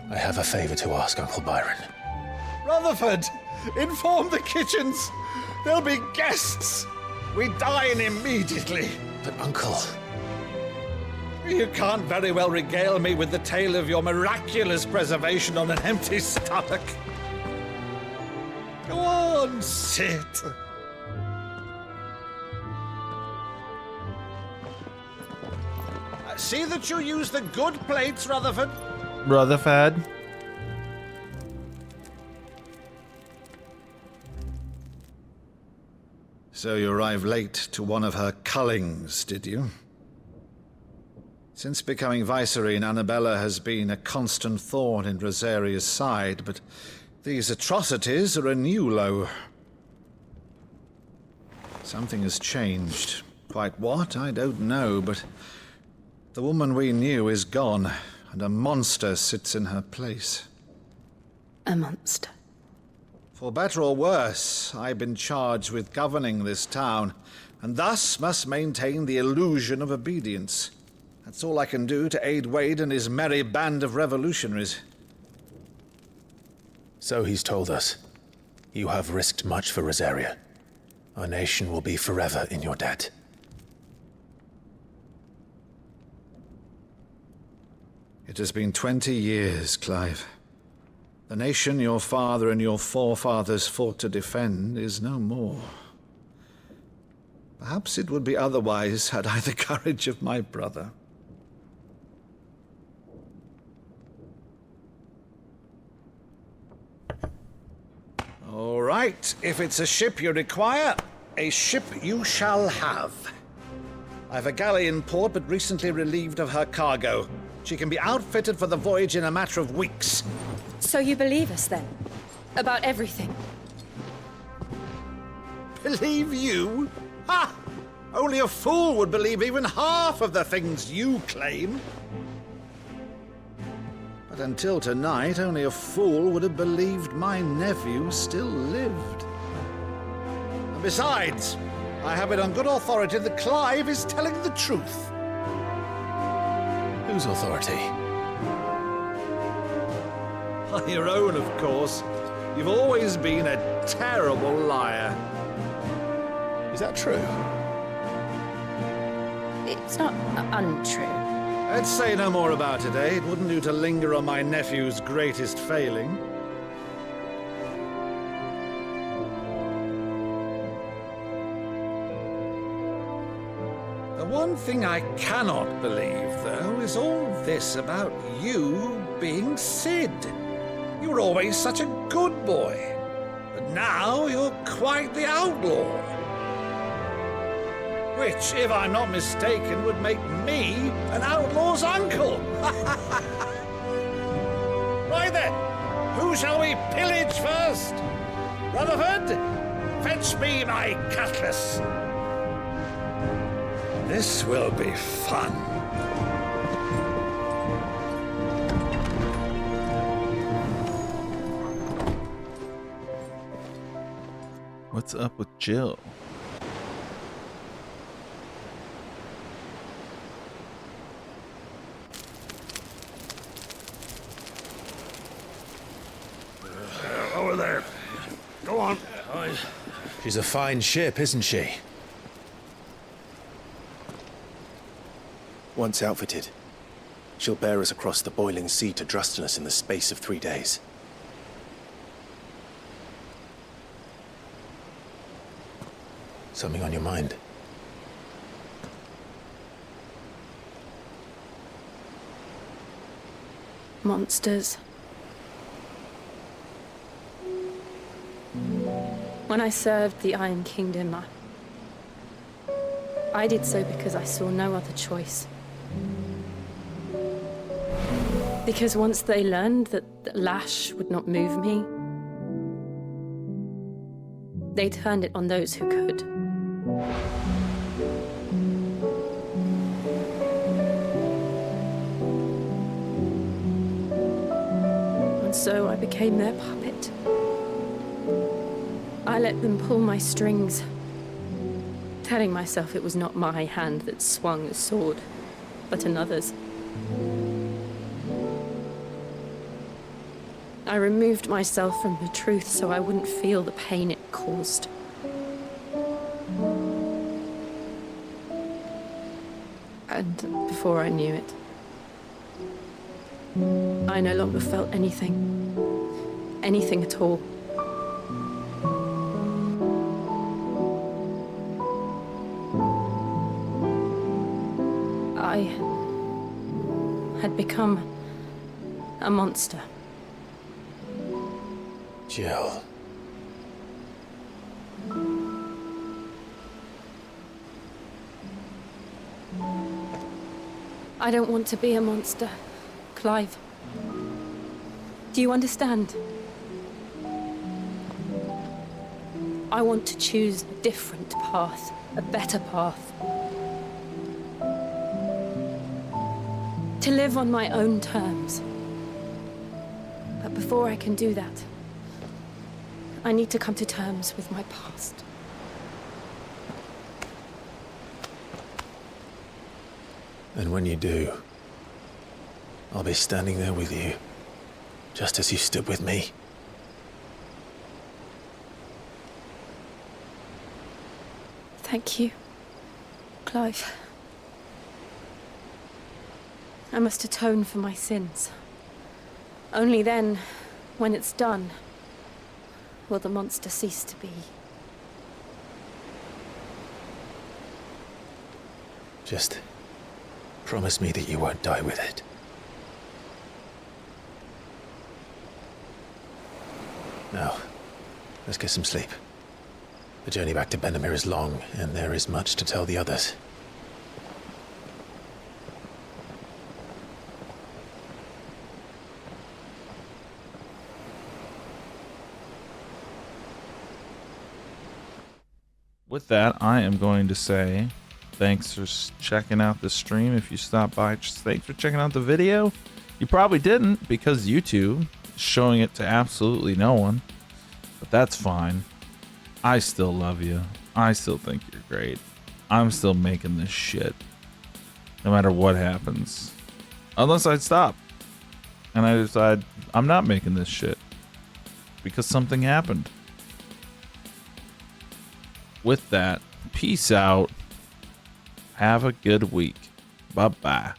I have a favor to ask, Uncle Byron. Rutherford, inform the kitchens. There'll be guests. We dine immediately. But, Uncle... You can't very well regale me with the tale of your miraculous preservation on an empty stomach. Go on, sit. See that you use the good plates, Rutherford. Rutherford. So you arrived late to one of her cullings, did you? Since becoming Vicereine, Annabella has been a constant thorn in Rosaria's side, but these atrocities are a new low. Something has changed. Quite what, I don't know, but the woman we knew is gone, and a monster sits in her place. A monster? For better or worse, I've been charged with governing this town, and thus must maintain the illusion of obedience. That's all I can do to aid Wade and his merry band of revolutionaries. So he's told us. You have risked much for Rosaria. Our nation will be forever in your debt. It has been 20 years, Clive. The nation your father and your forefathers fought to defend is no more. Perhaps it would be otherwise had I the courage of my brother. All right, if it's a ship you require, a ship you shall have. I've a galley in port, but recently relieved of her cargo. She can be outfitted for the voyage in a matter of weeks. So you believe us, then? About everything? Believe you? Ha! Only a fool would believe even half of the things you claim. But until tonight, only a fool would have believed my nephew still lived. And besides, I have it on good authority that Clive is telling the truth. Whose authority? Your own, of course. You've always been a terrible liar. Is that true? It's not untrue. Let's say no more about it, eh? It wouldn't do to linger on my nephew's greatest failing. The one thing I cannot believe, though, is all this about you being Sid. You were always such a good boy, but now you're quite the outlaw. Which, if I'm not mistaken, would make me an outlaw's uncle. Right then, who shall we pillage first? Rutherford, fetch me my cutlass. This will be fun. What's up with Jill? Over there. Go on. She's a fine ship, isn't she? Once outfitted, She'll bear us across the boiling sea to Drustinus in the space of 3 days. Something on your mind? Monsters. When I served the Iron Kingdom, I did so because I saw no other choice. Because once they learned that Lash would not move me, they turned it on those who could. And so I became their puppet. I let them pull my strings, telling myself it was not my hand that swung the sword, but another's. I removed myself from the truth so I wouldn't feel the pain it caused. And before I knew it, I no longer felt anything. Anything at all. I had become a monster. Jill. I don't want to be a monster, Clive. Do you understand? I want to choose a different path, a better path. To live on my own terms. But before I can do that, I need to come to terms with my past. And when you do, I'll be standing there with you, just as you stood with me. Thank you, Clive. I must atone for my sins. Only then, when it's done, will the monster cease to be. Just promise me that you won't die with it. Now, let's get some sleep. The journey back to Benamir is long, and there is much to tell the others. With that, I am going to say thanks for checking out the stream. If you stopped by, just thanks for checking out the video. You probably didn't because YouTube is showing it to absolutely no one, but that's fine. I still love you. I still think you're great. I'm still making this shit no matter what happens, unless I stop and I decide I'm not making this shit because something happened. With that, peace out. Have a good week. Bye-bye.